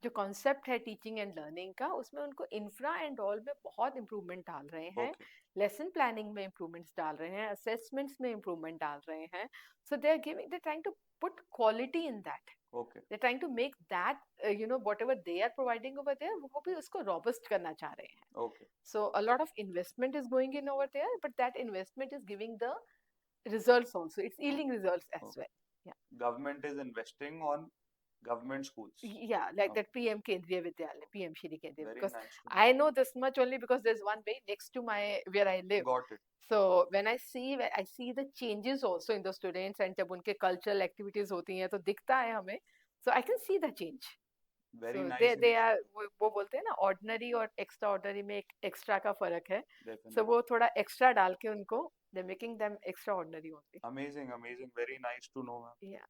जो कॉन्सेप्ट है टीचिंग एंड लर्निंग का, उसमें उनको इंफ्रा एंड ऑल में बहुत इंप्रूवमेंट डाल रहे हैं, Okay. लेसन प्लानिंग में इंप्रूवमेंट्स डाल रहे हैं, असेसमेंट्स में इंप्रूवमेंट डाल रहे हैं. So they are giving, they trying to put quality in that. Okay. They're trying to make that, whatever they are providing over there, वो भी उसको robust करना चाह रहे हैं. Okay. So a lot of investment is going in over there, but that investment is giving the results also. It's yielding results as Okay. well. Yeah. Government is investing on government schools. Yeah, like Okay. that PM Kendriya Vidyalaya, PM Shri Kendriya. Very Because nice to I know this much only because there's one way next to where I live. Got it. So when I see the changes also in the students, and जब उनके cultural activities होती हैं तो दिखता है हमें. So I can see the change. Very So nice they initiative. are, वो बोलते हैं ना, ordinary और extraordinary में एक extra का फर्क है. So Definitely. वो थोड़ा extra डाल के उनको, they're making them extraordinary only. Amazing, amazing. Very nice to know, ma'am. Yeah.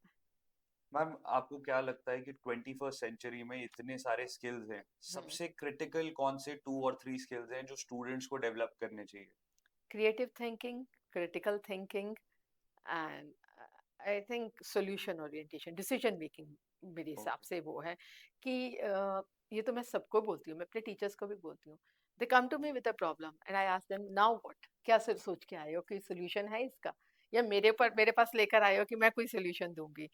Ma'am आपको क्या लगता है कि 21st सेंचुरी में इतने सारे स्किल्स हैं, सबसे क्रिटिकल कौन से 2 और 3 स्किल्स हैं जो स्टूडेंट्स को डेवलप करने चाहिए? Creative thinking, critical thinking, and I think solution orientation, decision making. मेरे हिसाब Okay. से वो है कि ये तो मैं सबको बोलती हूँ, मैं अपने टीचर्स को भी बोलती हूँ. They come to me with a problem and I ask them, now what, क्या सिर्फ सोच के आए हो कि सोल्यूशन है इसका, या मेरे पास लेकर आए हो कि मैं कोई सोल्यूशन दूंगी.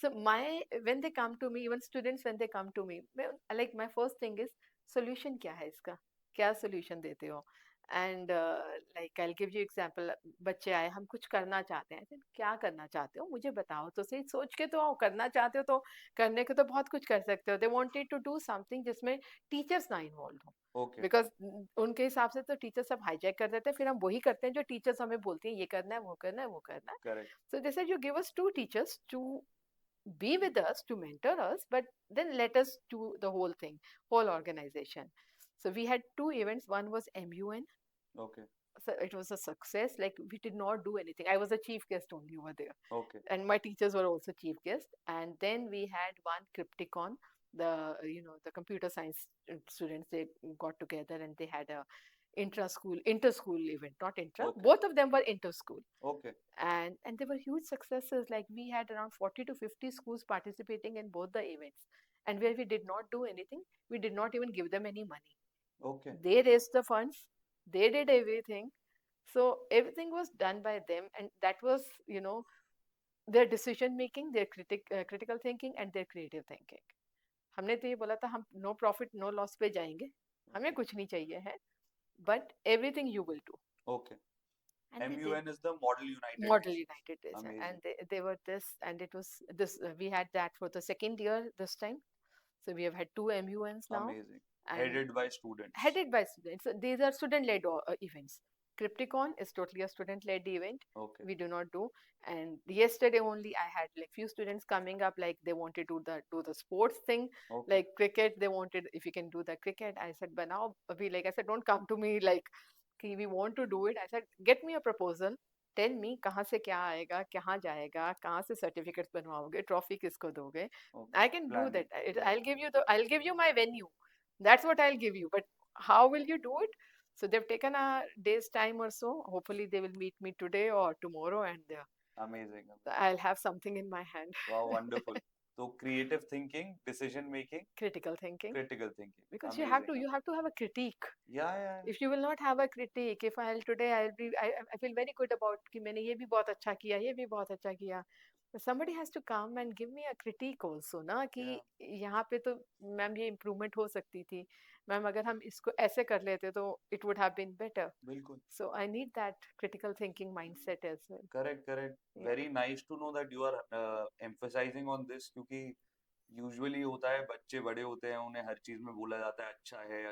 So my when they come to me, even students when they come to me, like my first thing is solution क्या है इसका, क्या सोल्यूशन देते हो. And like I will give you example. बच्चे आए, हम कुछ करना चाहते हैं. I said, क्या करना चाहते हो मुझे बताओ तो सही, सोच के तो आओ. करना चाहते हो तो करने को तो बहुत कुछ कर सकते हो. They wanted to do something जिसमें टीचर्स ना इन्वॉल्व हो, Okay. बिकॉज उनके हिसाब से तो टीचर सब हाईजैक कर देते हैं, फिर हम वही करते हैं जो टीचर्स हमें बोलती हैं, ये करना है, वो करना है, वो करना है. Correct. So they said, you give us 2 teachers to be with us, to mentor us, but then let us do the whole thing, whole organization. So we had 2 events. One was MUN. Okay. So it was a success. Like, we did not do anything. I was a chief guest only over there, Okay. and my teachers were also chief guests. And then we had one Crypticon. The computer science students, they got together and they had a inter-school event, not intra. Okay. Both of them were inter-school, Okay. and they were huge successes. Like, we had around 40 to 50 schools participating in both the events, and where we did not do anything, we did not even give them any money. Okay. They raised the funds, they did everything. So everything was done by them, and that was, their decision making, their critical thinking, and their creative thinking. हमने तो ये बोला था, हम no profit no loss पे जाएंगे, हमें कुछ नहीं चाहिए है, but everything you will do. Okay. And they did. MUN is the Model United Model Nation. United Nations, Amazing. and they were this, and it was this. We had that for the second year this time. So we have had 2 MUNs now. Amazing. And Headed by students. headed by students. So these are student-led events. Crypticon is totally a student-led event. Okay. We do not do. And yesterday only I had like few students coming up, like they wanted to do the sports thing, Okay. like cricket. They wanted, if you can do the cricket. I said, but now I said, don't come to me like, कि we want to do it. I said, get me a proposal. Tell me कहाँ से क्या आएगा, कहाँ जाएगा, कहाँ से certificates बनवाओगे, trophy किसको दोगे. Okay. I can do Plan that. it. I'll give you my venue. That's what I'll give you. But how will you do it? So they've taken a day's time or so. Hopefully they will meet me today or tomorrow, and Amazing. I'll have something in my hand. Wow, wonderful. So creative thinking, decision making, Critical thinking. critical thinking. Because Amazing. you have to have a critique. Yeah. If you will not have a critique, if I feel very good about कि मैंने ये भी बहुत अच्छा किया, ये भी बहुत अच्छा किया. But somebody has to come and give me a critique also, ना कि यहाँ पे तो मैम ये improvement हो सकती थी, मैम अगर हम इसको ऐसे कर लेते तो it would have been better. बिल्कुल. So I need that critical thinking mindset as well. Correct. Yeah. Very nice to know that you are emphasizing on this, क्योंकि usually होता है बच्चे बड़े होते हैं, उन्हें हर चीज में बोला जाता है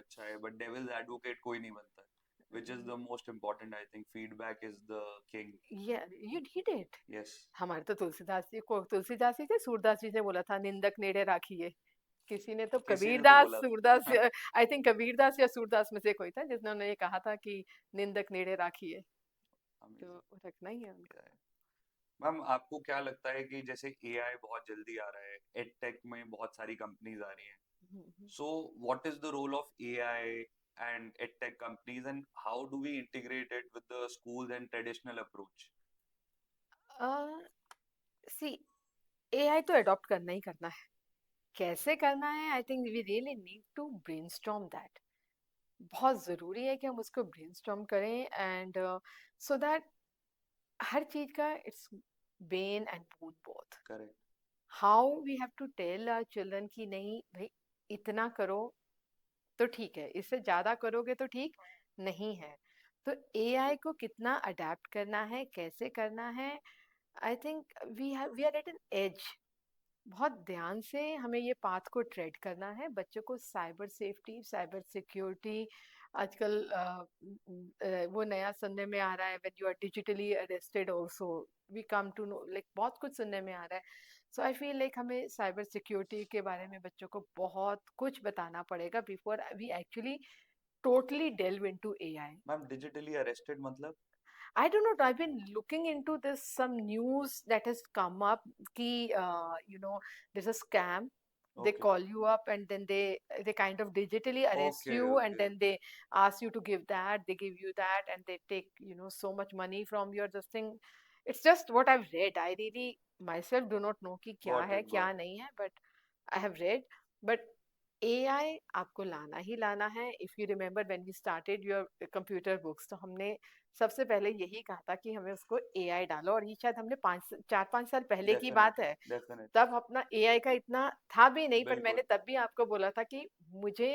अच्छा है, but devil's advocate कोई नहीं बनता है, which is the most important. I think feedback is the king. Yeah, you did it. Yes. हमारे तो तुलसीदास जी थे, सूरदास जी ने बोला था, निंदक नेड़े राखिए. किसी ने तो कबीरदास, सूरदास, आई थिंक कबीरदास या सूरदास में से कोई था जिसने ये कहा था कि निंदक नेड़े राखिए. तो रखना ही है उनका. मैम आपको क्या लगता है कि जैसे AI बहुत जल्दी आ रहा है, एडटेक में बहुत सारी कंपनीज आ रही हैं, so what is the role of AI and edtech companies, and how do we integrate it with the schools and traditional approach? See AI तो अडॉप्ट करना ही करना है. कैसे करना है, I think we really need to brainstorm that. बहुत ज़रूरी है कि हम उसको ब्रेनस्टॉर्म करें, एंड सो दैट हर चीज़ का it's bane and boon both. Correct. How we have to tell our children कि नहीं भाई, इतना करो तो ठीक है, इससे ज़्यादा करोगे तो ठीक नहीं है. तो एआई को कितना अडेप्ट करना है, कैसे करना है, I think we are at an edge. बहुत ध्यान से हमें ये पाथ को ट्रेड करना है. बच्चों को साइबर सेफ्टी, साइबर सिक्योरिटी, आजकल वो नया सुनने में आ रहा है, when you are digitally arrested also we come to know, like बहुत कुछ सुनने में आ रहा है. सो आई फील लाइक हमें साइबर सिक्योरिटी के बारे में बच्चों को बहुत कुछ बताना पड़ेगा before we actually totally delve into AI. Ma'am, digitally arrested matlab? I don't know. I've been looking into this, some news that has come up. Ki, there's a scam. They Okay. call you up and then they kind of digitally arrest Okay, you, and okay. then they ask you to give that. They give you that, and they take so much money from your this thing. It's just what I've read. I really myself do not know कि क्या Got है it, क्या got it. नहीं है, but I have read. But AI आपको लाना ही लाना है. If you remember when we started your computer books, तो हमने सबसे पहले यही कहा था कि हमें उसको एआई डालो, और ये शायद हमने 4-5 साल पहले की बात Definitely, है. definitely. तब अपना एआई का इतना था भी नहीं, पर मैंने बिल्कुल, तब भी आपको बोला था कि मुझे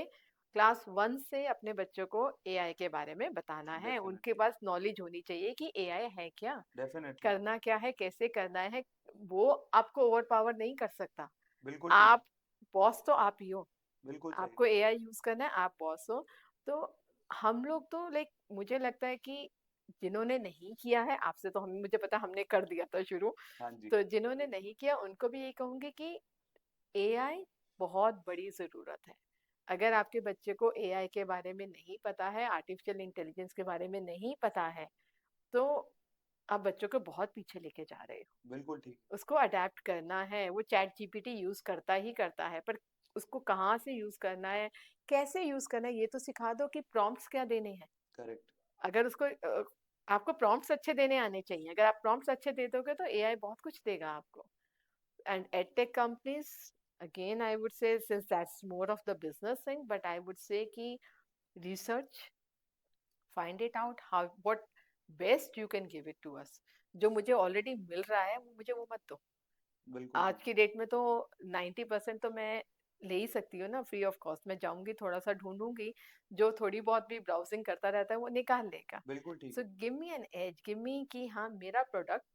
क्लास 1 से अपने बच्चों को एआई के बारे में बताना है. उनके definitely, पास नॉलेज होनी चाहिए कि एआई है क्या, definitely. करना क्या है, कैसे करना है. वो आपको ओवर पावर नहीं कर सकता. बिल्कुल ठीक आप है, बॉस तो आप ही हो. बिल्कुल सही. आपको एआई यूज करना है, आप बॉस हो. तो हम लोग तो लाइक, मुझे लगता है कि जिन्होंने नहीं किया है, आपसे तो हम मुझे पता हमने कर दिया था शुरू. हाँ जी, तो जिन्होंने नहीं किया उनको भी यही कहूंगी कि एआई बहुत बड़ी जरूरत है. अगर आपके बच्चे को एआई के बारे में नहीं पता है, आर्टिफिशियल इंटेलिजेंस के बारे में नहीं पता है, तो आप बच्चों को बहुत पीछे लेके जा रहे हो. बिल्कुल ठीक. उसको अडेप्ट करना है. वो चैट जीपीटी यूज करता ही करता है, पर उसको कहाँ से यूज करना है, कैसे यूज करना है, ये तो सिखा दो कि प्रॉम्प्ट्स क्या देने हैं. करेक्ट. अगर उसको आपको प्रॉम्प्ट्स अच्छे देने आने चाहिए. अगर आप प्रॉम्प्ट्स अच्छे दे दोगे तो एआई बहुत कुछ देगा आपको. And edtech companies, again I would say, since that's more of the business thing, but I would say कि research, find it out how what best you can give it to us. जो मुझे already मिल रहा है वो मुझे वो मत दो. बिल्कुल ठीक. आज की डेट में तो 90% तो मैं ले ही सकती हूँ ना फ्री ऑफ कॉस्ट. मैं जाऊंगी, थोड़ा सा ढूंढूंगी, जो थोड़ी बहुत भी ब्राउजिंग करता रहता है वो निकाल लेगा. बिल्कुल ठीक सो है. Give me an edge, give me कि हाँ मेरा प्रोडक्ट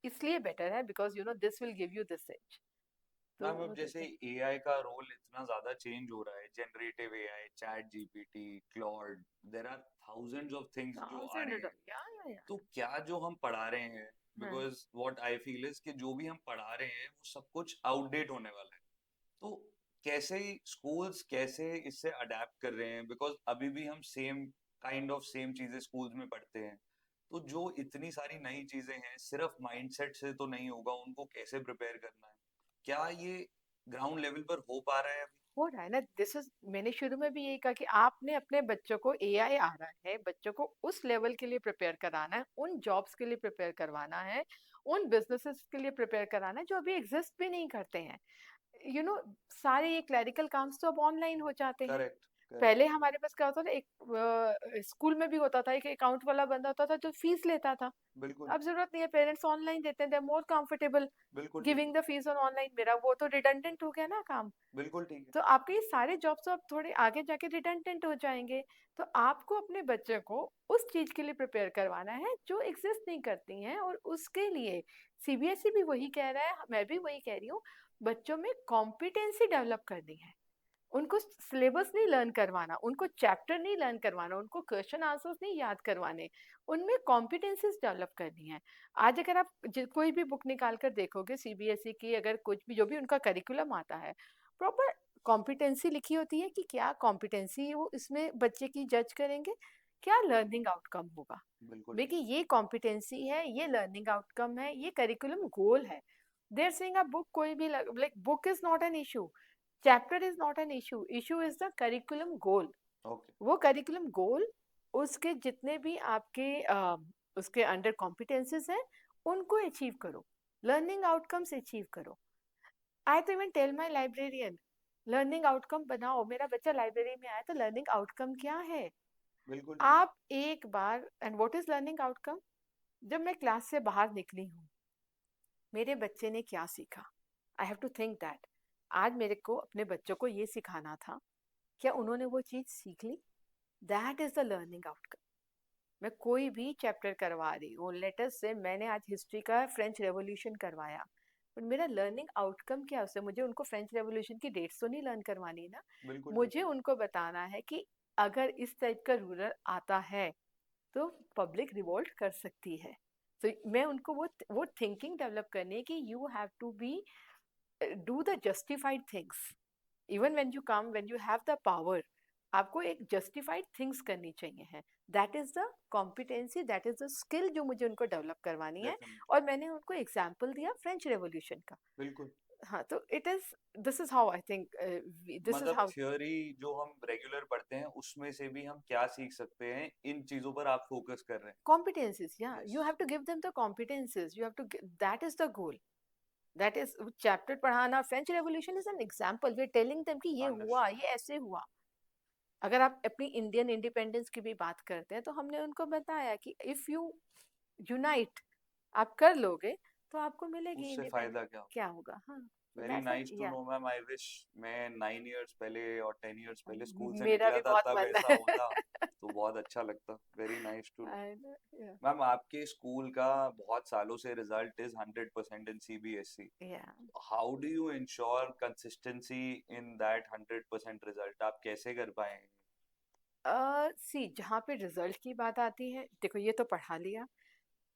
इसलिए बेटर है because this will give you this edge. तो मैम, अब वो जैसे देते हैं. एआई का रोल इतना ज्यादा चेंज हो रहा है, generative AI, chat GPT, Claude, there are thousands of things जो आ रहे थाउजेंड, हैं. या तो क्या जो हम पढ़ा रहे हैं, हाँ. Because what I feel is कि जो भी हम पढ़ा रहे हैं वो सब कुछ आउटडेट होने वाला है. तो कैसे स्कूल्स कैसे इससे अडेप्ट कर रहे हैं, बिकॉज अभी भी हम सेम काइंड ऑफ सेम चीजें स्कूल्स में पढ़ते हैं. तो जो इतनी सारी नई चीजें हैं, सिर्फ माइंडसेट से तो नहीं होगा, उनको कैसे प्रिपेयर करना है, क्या ये ग्राउंड लेवल पर हो पा रहा है अभी? हो रहा है ना. दिस इज, मैंने शुरू में भी यही कहा कि आपने अपने बच्चों को, एआई आ रहा है, बच्चों को उस लेवल के लिए प्रिपेयर कराना है, उन जॉब्स के लिए प्रिपेयर करवाना है, उन बिजनेसेस के लिए प्रिपेयर कराना है जो अभी एग्जिस्ट भी नहीं करते हैं. यू नो सारे ये क्लरिकल काम्स तो अब ऑनलाइन हो जाते हैं. Correct, correct. पहले हमारे पास क्या होता था, एक स्कूल में भी होता था, एक अकाउंट वाला बंदा होता था जो फीस लेता था. बिल्कुल, अब जरूरत नहीं है, पेरेंट्स ऑनलाइन देते हैं, दे आर मोर कंफर्टेबल बिल्कुल ठीक है. Giving the fees on online. मेरा वो तो रिडंडेंट हो गया ना काम. बिल्कुल ठीक है. तो आपके ये सारे जॉब्स तो अब थोड़े आगे जाके रिडंडेंट हो जाएंगे. तो आपको अपने बच्चे को उस चीज के लिए प्रिपेयर करवाना है जो एग्जिस्ट नहीं करती हैं, और उसके लिए सीबीएसई भी वही कह रहा है, मैं भी वही कह रही हूँ. बच्चों में कॉम्पिटेंसी डेवलप करनी है. उनको सिलेबस नहीं लर्न करवाना, उनको चैप्टर नहीं लर्न करवाना, उनको क्वेश्चन आंसर्स नहीं याद करवाने. उनमें कॉम्पिटेंसीज डेवलप करनी है. आज अगर आप कोई भी बुक निकाल कर देखोगे सीबीएसई की, अगर कुछ भी जो भी उनका करिकुलम आता है, प्रॉपर कॉम्पिटेंसी लिखी होती है कि क्या कॉम्पिटेंसी वो इसमें बच्चे की जज करेंगे, क्या लर्निंग आउटकम होगा. बिल्कुल ठीक. देखिए ये कॉम्पिटेंसी है, ये लर्निंग आउटकम है, ये करिकुलम गोल है. देर सेइंग अ बुक कोई भी, like book is not an issue, chapter is not an issue, issue is the curriculum goal. Okay. वो करिकुलम गोल उसके जितने भी आपके उसके अंडर कॉम्पिटेंसेस हैं उनको अचीव करो, लर्निंग आउटकम्स अचीव करो। आई तो even tell my librarian learning outcome बनाओ, मेरा बच्चा लाइब्रेरी में आया तो लर्निंग आउटकम क्या है। बिल्कुल ठीक। आप एक बार, and what is learning outcome, जब मैं क्लास से बाहर निकली हूँ मेरे बच्चे ने क्या सीखा, I have to think that आज मेरे को अपने बच्चों को ये सिखाना था, क्या उन्होंने वो चीज सीख ली, that is the learning outcome. मैं कोई भी चैप्टर करवा रही हूँ, लेटर से मैंने आज हिस्ट्री का फ्रेंच रेवोल्यूशन करवाया, पर मेरा लर्निंग आउटकम क्या है उससे, मुझे उनको फ्रेंच रेवोल्यूशन की डेट्स तो नहीं लर्न करवानी ना, बिल्कुल ठीक। मुझे उनको बताना है कि अगर इस टाइप का रूलर आता है तो पब्लिक रिवोल्ट कर सकती है। तो मैं उनको वो थिंकिंग डेवलप करनी है कि you have to be do the justified things, even when you have the power, आपको एक जस्टिफाइड थिंग्स करनी चाहिए है। That is the competency, that is the skill जो मुझे उनको डेवलप करवानी है। डेफिनेटली। और मैंने उनको एग्जाम्पल दिया फ्रेंच रेवोल्यूशन का। बिल्कुल। हाँ, तो it is, this is how I think, this is मतलब हाउ। थ्योरी जो हम रेगुलर पढ़ते हैं उसमें से भी हम क्या सीख सकते हैं, इन चीजों पर आप फोकस कर रहे competencies, yeah, हैं। you yes. have to give them the competencies, you have to that is the goal, that is chapter पढ़ाना। French revolution is an example, we are telling them कि ये हुआ, अंडरस्टूड। ये ऐसे हुआ। अगर आप अपनी इंडियन इंडिपेंडेंस की भी बात करते हैं तो हमने उनको बताया कि इफ यू यूनाइट, आप कर लोगे तो आपको मिलेगी उससे इंडिपेंडेंस। फायदा क्या। क्या होगा, हाँ, तो वेरी दैट्स नाइस टू या नो मैम। आई विश मैं 9 इयर्स पहले और 10 इयर्स पहले स्कूल से मेरा निकला भी था बहुत तब मन ऐसा है। होता तो बहुत अच्छा लगता। Very nice to know. I know, yeah, ma'am आपके स्कूल का बहुत सालों से result is 100% in CBSE. yeah. How do you ensure consistency in that 100% result, आप कैसे कर पाए। सी जहाँ पे रिजल्ट की बात आती है, देखो ये तो पढ़ा लिया,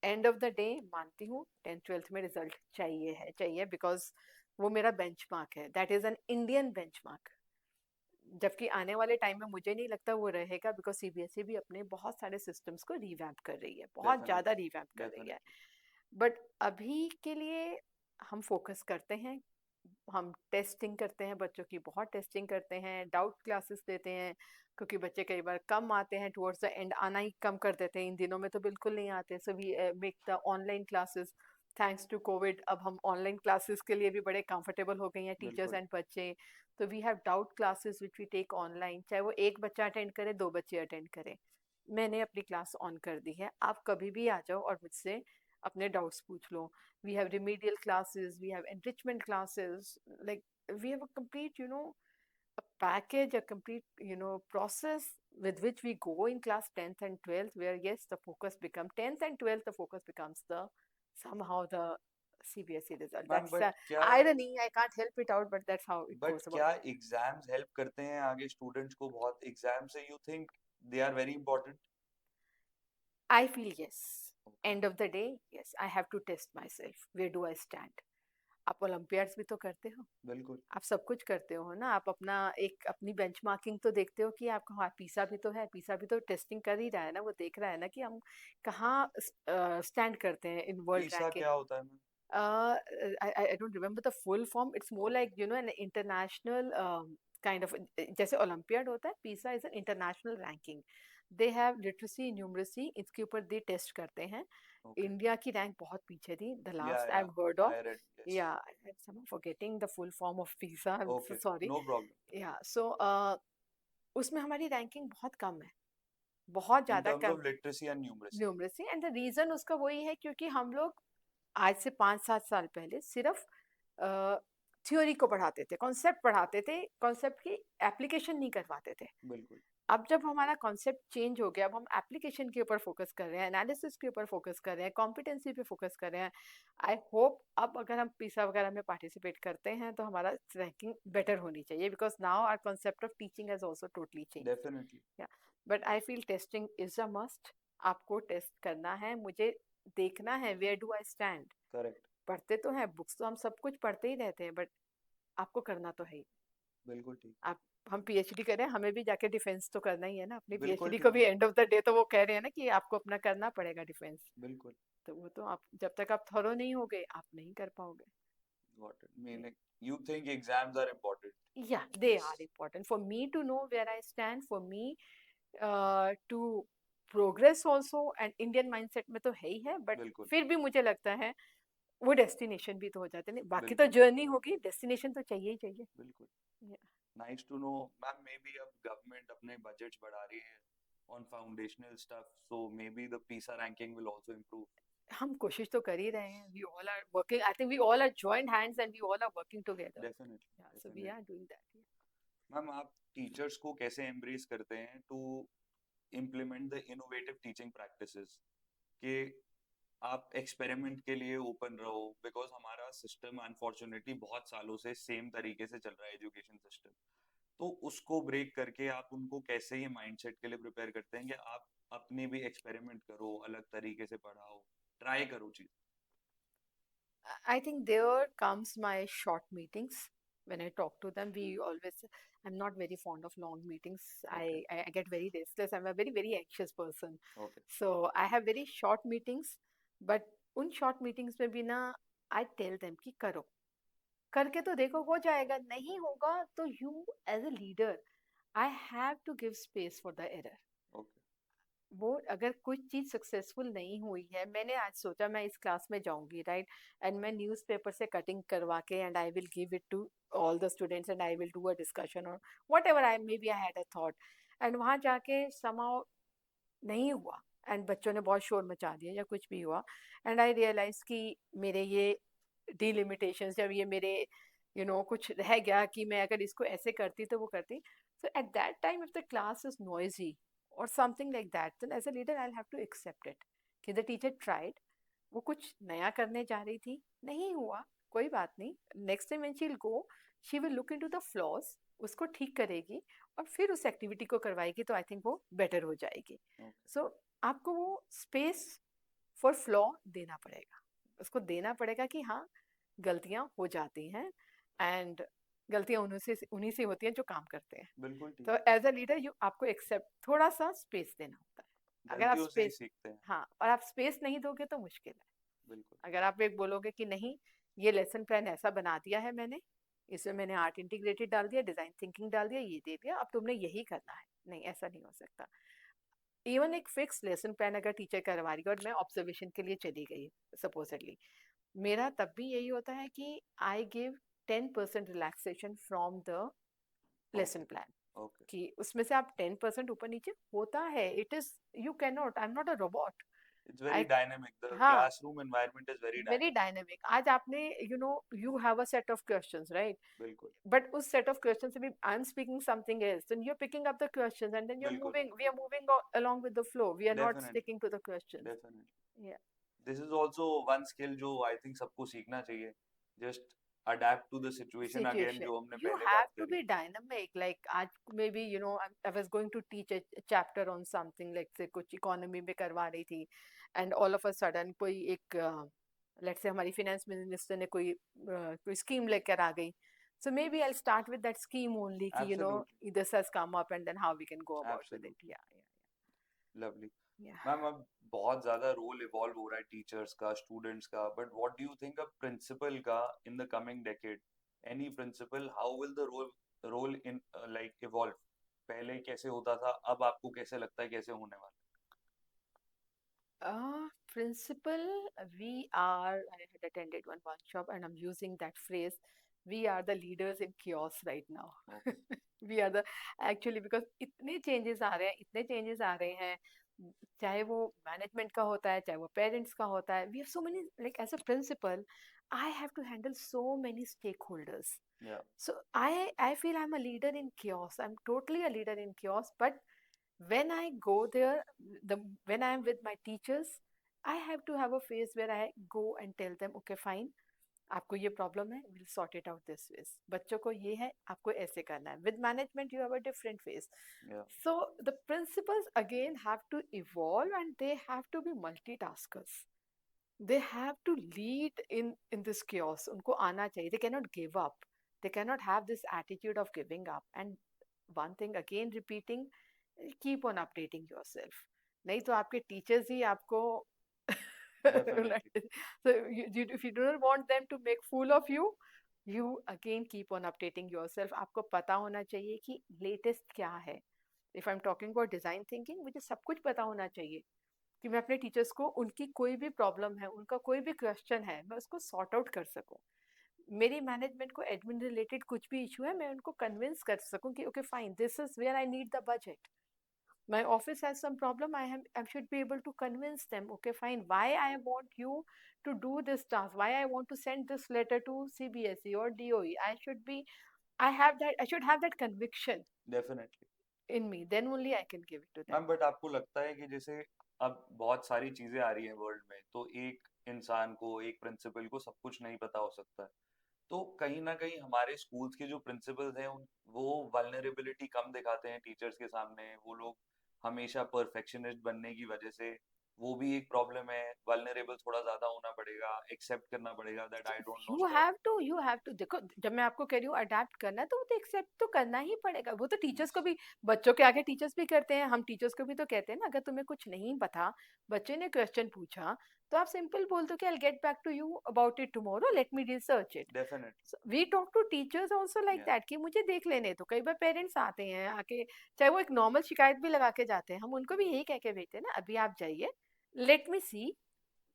एंड ऑफ द डे मानती हूँ 10th 12th में रिजल्ट चाहिए है, चाहिए, बिकॉज वो मेरा बेंचमार्क है, that is an Indian benchmark. जबकि आने वाले टाइम में मुझे नहीं लगता वो रहेगा, बिकॉज सीबीएसई भी अपने बहुत सारे सिस्टम्स को रिवैम्प कर रही है, बहुत ज़्यादा डेफिनेटली। रिवैम्प कर रही है। डेफिनेटली। बट अभी के लिए हम फोकस करते हैं, हम टेस्टिंग करते हैं, बच्चों की बहुत टेस्टिंग करते हैं, डाउट क्लासेस देते हैं, क्योंकि बच्चे कई बार कम आते हैं, टुवर्ड्स द एंड आना ही कम कर देते हैं, इन दिनों में तो बिल्कुल नहीं आते, so we make the online classes. Thanks to Covid अब हम ऑनलाइन क्लासेस के लिए भी बड़े कंफर्टेबल हो गए हैं टीचर्स बिल्कुल। एंड बच्चे। तो we have doubt classes which we take online, चाहे वो एक बच्चा अटेंड करे, दो बच्चे अटेंड करें, मैंने अपनी क्लास ऑन कर दी है, आप कभी भी आ जाओ और मुझसे अपने डाउट्स पूछ लो। We have remedial classes, we have enrichment classes, like we have a complete, a package, a complete, process with which we go in class 10th and 12th, where yes, the focus becomes 10th and 12th, the focus becomes the somehow the CBSE result. Ma'am That's but क्या, irony. I can't help it out, but that's how it but goes about. क्या exams help करते हैं आगे students को बहुत, exam से you think they are very important. I feel yes. End of the day, yes, I have to test myself. Where do I stand? आप Olympiads भी तो करते हो, बिल्कुल। आप सब कुछ करते हो ना, आप अपना एक अपनी बेंचमार्किंग तो देखते हो कि आपका, हाँ, पीसा भी तो है, पीसा भी तो टेस्टिंग कर ही रहा है ना, वो देख रहा है ना कि हम कहाँ स्टैंड करते हैं इन वर्ल्ड पीसा रैंकिंग। क्या होता है ma'am. I don't remember the full form. It's more okay. like, an international kind of, जैसे ओलंपियाड होता है, पीसा is an international ranking. They have literacy numeracy, इसके ऊपर दे टेस्ट करते हैं। ओके। इंडिया की रैंक बहुत पीछे थी, द या लास्ट आई या have heard of, I read yes. yeah, I'm forgetting the full form of PISA, I'm so okay. sorry. No problem. Yeah, so उसमें हमारी रैंकिंग बहुत कम है, बहुत इन ज़्यादा terms come. Of literacy and numeracy. Numeracy, and the reason उसका वही है क्योंकि हम लोग आज से 5-7 साल पहले सिर्फ थ्योरी को पढ़ाते थे, कॉन्सेप्ट पढ़ाते थे, कॉन्सेप्ट की एप्लीकेशन नहीं करवाते थे। बिल्कुल। अब जब हमारा कॉन्सेप्ट चेंज हो गया, अब हम एप्लीकेशन के ऊपर फोकस कर रहे हैं, एनालिसिस के ऊपर फोकस कर रहे हैं, कॉम्पिटेंसी पे फोकस कर रहे हैं। आई होप अब अगर हम पीसा वगैरह में पार्टिसिपेट करते हैं तो हमारा रैंकिंग बेटर होनी चाहिए, because now our concept of teaching has also totally change. Definitely. Yeah, but I feel testing is a must. आपको टेस्ट करना है, मुझे देखना है where do I stand. Correct. पढ़ते तो हैं बुक्स, तो हम सब कुछ पढ़ते ही रहते हैं, बट आपको करना तो है ही। बिल्कुल ठीक। आप, हम पीएचडी करें, हमें भी जाके डिफेंस तो करना ही है ना अपनी बिल्कुल पीएचडी को ठीक भी, है। एंड ऑफ द डे तो वो कह रहे हैं ना कि आपको अपना करना पड़ेगा डिफेंस। बिल्कुल। तो वो तो आप जब तक आप थॉरो नहीं होगे आप नहीं कर पाओगे। Got it. Meaning you think exams are important? Yeah, they are Yes, important for me to know where I stand, for me to progress also and Indian mindset में तो है ही है, बट बिल्कुल, फिर भी मुझे लगता है वो डेस्टिनेशन भी तो हो जाते हैं, नहीं बाकी तो बिल्कुल, जर्नी होगी, डेस्टिनेशन तो चाहिए ही चाहिए। बिल्कुल। Nice to know ma'am. Maybe अब गवर्नमेंट अपने बजट्स बढ़ा रही है on foundational stuff, so maybe the PISA ranking will also improve. हम कोशिश तो कर ही रहे हैं, we all are working, I think we all are joint hands and we all are working together, definitely, so we are definitely. Doing that. Ma'am आप teachers को कैसे एम्ब्रेस करते हैं to implement the innovative teaching practices, कि आप experiment के लिए open रहो, बिकॉज हमारा सिस्टम अनफॉर्चुनेटली बहुत सालों से सेम तरीके से चल रहा है एजुकेशन सिस्टम। तो उसको ब्रेक करके आप उनको कैसे ये माइंडसेट के लिए प्रिपेयर करते हैं कि आप अपने भी एक्सपेरिमेंट करो, अलग तरीके से पढ़ाओ, ट्राई करो चीज। I think there comes my short meetings. When I talk to them, we always, I'm not very fond of long meetings. Okay, I get very restless. I'm a very, very anxious person. Okay, So I have very short meetings, but उन short meetings में भी ना, I tell them कि करो, करके तो देखो हो जाएगा, नहीं होगा तो you as a leader, I have to give space for the error. Okay, वो अगर कुछ चीज सक्सेसफुल नहीं हुई है, मैंने आज सोचा मैं इस क्लास में जाऊंगी, राइट, एंड मैं न्यूज़पेपर से कटिंग करवा के and I will give it to all the students and I will do a discussion और whatever I may be I had a thought, and वहां जाके समाउ नहीं हुआ एंड बच्चों ने बहुत शोर मचा दिया या कुछ भी हुआ, एंड आई रियलाइज कि मेरे ये डिलिमिटेशंस, जब ये मेरे कुछ रह गया कि मैं अगर इसको ऐसे करती तो वो करती, so at that time if the class is noisy or something like that, then as a leader I'll have to accept it कि the teacher tried, वो कुछ नया करने जा रही थी, नहीं हुआ, कोई बात नहीं, next time when she'll go she will look into the flaws, उसको ठीक करेगी और फिर उस एक्टिविटी को करवाएगी, तो आई थिंक वो बेटर हो जाएगी। ओके। सो आपको वो स्पेस फॉर फ्लॉ देना पड़ेगा, उसको देना पड़ेगा कि हाँ गलतियां हो जाती हैं, एंड गलतियां उन्हीं से होती हैं जो काम करते हैं। बिल्कुल ठीक तो है। एज अ लीडर यू आपको एक्सेप्ट थोड़ा सा स्पेस देना होता है, अगर आप गलतियों से ही स्पेस, सीखते हैं। हाँ, और आप स्पेस नहीं दोगे तो मुश्किल है। बिल्कुल। अगर आप एक बोलोगे कि नहीं, ये लेसन प्लान ऐसा बना दिया है मैंने, इसमें मैंने आर्ट इंटीग्रेटेड डाल दिया, डिजाइन थिंकिंग डाल दिया, ये दे दिया, अब तुमने यही करना है, नहीं, ऐसा नहीं हो सकता। इवन एक फिक्स लेसन प्लान अगर टीचर करवा रही है और मैं ऑब्जर्वेशन के लिए चली गई सपोजली, मेरा तब भी यही होता है कि I give 10% relaxation from the lesson okay, plan, okay. कि उसमें से आप 10% ऊपर नीचे होता है, it is, you can not, I am not a robot. It's very I, dynamic, the हाँ, classroom environment is very very dynamic. Dynamic. आज आपने you have a set of questions, right, बिल्कुल, बट उस सेट ऑफ क्वेश्चन से भी I am speaking something else, then you are picking up the questions and then you are बिल्कुल। Moving, we are moving along with the flow, we are not definitely, sticking to the questions। Definitely. Yeah, this is also one skill जो I think सबको सीखना चाहिए, just adapt to the situation again, situation, जो हमने you पहले have बात to करी। be dynamic, like आज maybe I was going to teach a chapter on something, like say कुछ इकोनॉमी में करवा रही थी, and all of a sudden कोई एक let's say हमारी finance minister ने कोई स्कीम लेकर आ गई, so maybe I'll start with that scheme only कि absolutely, this has come up and then how we can go about with it, absolutely. yeah, lovely. yeah, ma'am अब बहुत ज्यादा role evolve हो रहा है टीचर्स का, स्टूडेंट्स का, but what do you think a principal का in the coming decade? Any principal, how will the role role in like evolve? पहले कैसे होता था, अब आपको कैसे लगता है कैसे होने वाला Principal, we are, I had attended one workshop and I'm using that phrase, we are the leaders in chaos right now. है? Okay, We are the, actually, because इतने changes आ रहे हैं, इतने changes आ रहे हैं, चाहे वो मैनेजमेंट का होता है, चाहे वो पेरेंट्स का होता है, we have so many, like as a principal, I have to handle so many stakeholders. या, So I feel I'm a leader in chaos. I'm totally a leader in chaos, but when I go there, when I'm with my teachers, I have to have a phase where I go and tell them, okay, fine, आपको ये problem है, we'll sort it out this way. बच्चों को ये है, आपको ऐसे करना है. With management, you have a different phase. या, So the principals again have to evolve and they have to be multitaskers. They have to lead in this chaos. उनको आना चाहिए. They cannot give up. They cannot have this attitude of giving up. And one thing again repeating, keep on updating yourself. नहीं तो आपके teachers ही आपको Definitely. So if you do not want them to make fool of you, you again keep on updating yourself. आपको पता होना चाहिए कि latest क्या है. If I'm talking about design thinking, मुझे सब कुछ पता होना चाहिए कि मैं अपने टीचर्स को उनकी कोई भी प्रॉब्लम है, उनका कोई भी क्वेश्चन है, मैं उसको सॉर्ट आउट कर सकूं. मेरी मैनेजमेंट को एडमिन रिलेटेड कुछ भी इशू है, मैं उनको कन्विंस कर सकूं कि okay fine, this is where I need the budget. My office has some problem, I should be able to convince them, okay fine, why I want you to do this task, why I want to send this letter to CBSE or DOE. I should have that conviction Definitely. in me, then only I can give it to them. Ma'am but आपको लगता है कि जैसे अब बहुत सारी चीजें आ रही हैं वर्ल्ड में, तो एक इंसान को, एक प्रिंसिपल को सब कुछ नहीं पता हो सकता है, तो कहीं ना कहीं हमारे स्कूल्स के जो प्रिंसिपल्स हैं वो वल्नरेबिलिटी कम दिखाते हैं टीचर्स के सामने, वो लोग हमेशा परफेक्शनिस्ट बनने की वजह से, वो भी एक प्रॉब्लम है, वल्नरेबल थोड़ा ज्यादा होना पड़ेगा, एक्सेप्ट करना पड़ेगा that I don't know stuff. You have to देखो, जब मैं आपको कह रही हूँ अडेप्ट करना है, तो वो तो एक्सेप्ट तो करना ही पड़ेगा. वो तो टीचर्स यस। को भी, बच्चों के आगे टीचर्स भी करते हैं, हम टीचर्स को भी तो कहते हैं ना, अगर तुम्हें कुछ नहीं पता, बच्चे ने क्वेश्चन पूछा, तो आप सिंपल बोल दो कि I get back to you about it tomorrow, let me research it. Definitely. We talk to teachers also like yeah. That कि मुझे देख लेने. तो कई बार पेरेंट्स आते हैं आके, चाहे वो एक नॉर्मल शिकायत भी लगा के जाते हैं, हम उनको भी यही कह के भेजते हैं ना, अभी आप जाइए, let me see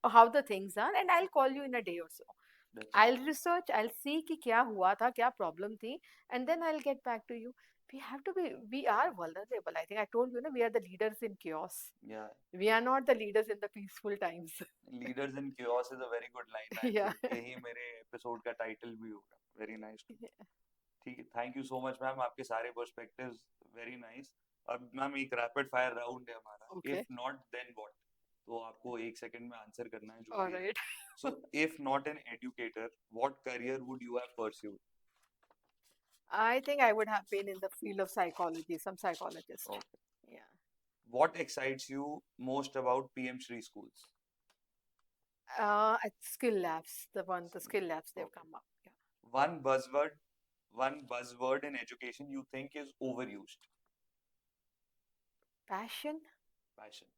how the things are and I'll call you in a day or so. I'll definitely. research, I'll see कि क्या हुआ था, क्या problem थी, and then I'll get back to you. We have to be, we are vulnerable. I think I told you, no, we are the leaders in chaos. या। We are not the leaders in the peaceful times. Leaders in chaos is a very good line, I Yeah. Think यही मेरे episode का title भी होगा. Very nice. ठीक है, thank you so much ma'am, आपके सारे पर्सपेक्टिव्स वेरी नाइस. अब मैम एक रैपिड फायर राउंड है हमारा, Okay. If not then what, तो आपको एक सेकंड में आंसर करना है जो All भी है. right. So if not an educator, what career would you have pursued? I think I would have been in the field of psychology, some psychologist. Okay. Yeah. What excites you most about PM Shri schools? At skill labs, the skill labs they've okay. come up. Yeah. One buzzword, one buzzword in education you think is overused? Passion. Passion.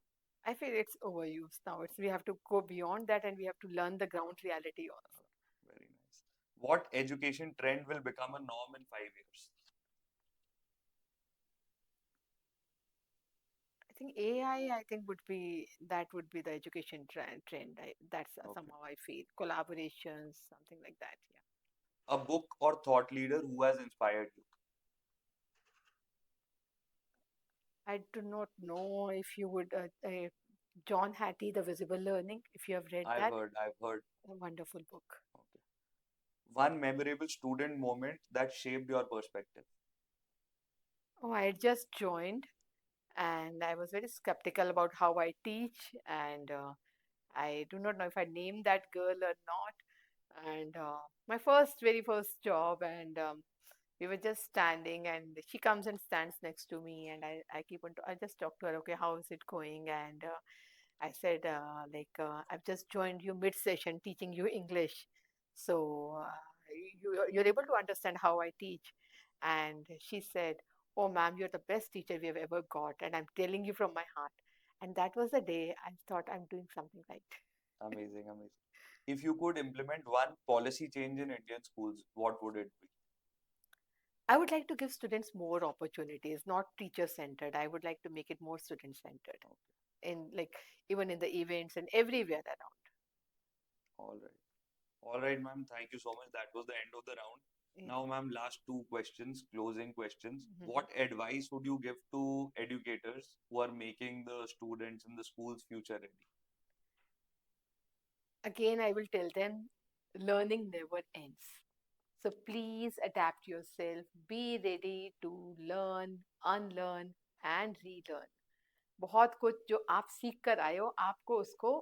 I feel it's overused now. We have to go beyond that and we have to learn the ground reality also. Very nice. What education trend will become a norm in 5 years? I think AI, I think would be the education trend. That's Okay. somehow I feel collaborations, something like that. Yeah. A book or thought leader who has inspired you? I do not know if you would, John Hattie, The Visible Learning, if you have read that, I've heard. a wonderful book. Okay. One memorable student moment that shaped your perspective? Oh, I had just joined and I was very skeptical about how I teach, and I do not know if I named that girl or not. And my very first job, and we were just standing, and she comes and stands next to me, and I keep on, I just talk to her, okay, how is it going? And I said, I've just joined you mid-session teaching you English. So you're able to understand how I teach. And she said, oh, ma'am, you're the best teacher we have ever got. And I'm telling you from my heart. And that was the day I thought I'm doing something right. Amazing, amazing. If you could implement one policy change in Indian schools, what would it be? I would like to give students more opportunities, not teacher centered. I would like to make it more student centered, in like even in the events and everywhere around. All right. All right, ma'am. Thank you so much. That was the end of the round. Yeah. Now, ma'am, last two questions, closing questions. Mhm. What advice would you give to educators who are making the students in the schools future ready? Again, I will tell them learning never ends. So please adapt yourself. Be ready to learn, unlearn, and relearn. बहुत कुछ जो आप सीख कर आए हो, आपको उसको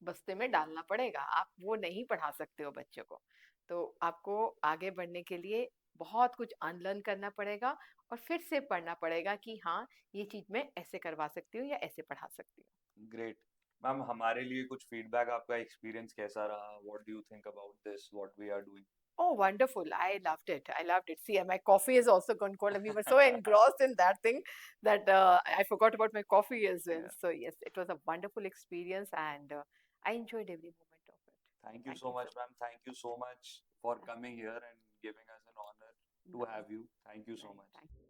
बस्ते में डालना पड़ेगा. आप वो नहीं पढ़ा सकते हो बच्चों को. तो आपको आगे बढ़ने के लिए बहुत कुछ अनलर्न करना पड़ेगा और फिर से पढ़ना पड़ेगा कि हाँ, ये चीज मैं ऐसे करवा सकती हूँ या ऐसे पढ़ा सकती हूँ. Great. मैम, हमारे लिए कुछ फीडबैक, आपका एक्सपीरियंस कैसा रहा? What do you think about this, what we are doing? Oh, wonderful. I loved it. I loved it. See, my coffee is also gone cold, and we were so engrossed in that thing that I forgot about my coffee as well. Yeah. So, yes, it was a wonderful experience, and I enjoyed every moment of it. Thank you Thank so you much, so ma'am. Thank you so much for much. coming here and giving us an honor to No, have you. Thank you so right, much. thank you.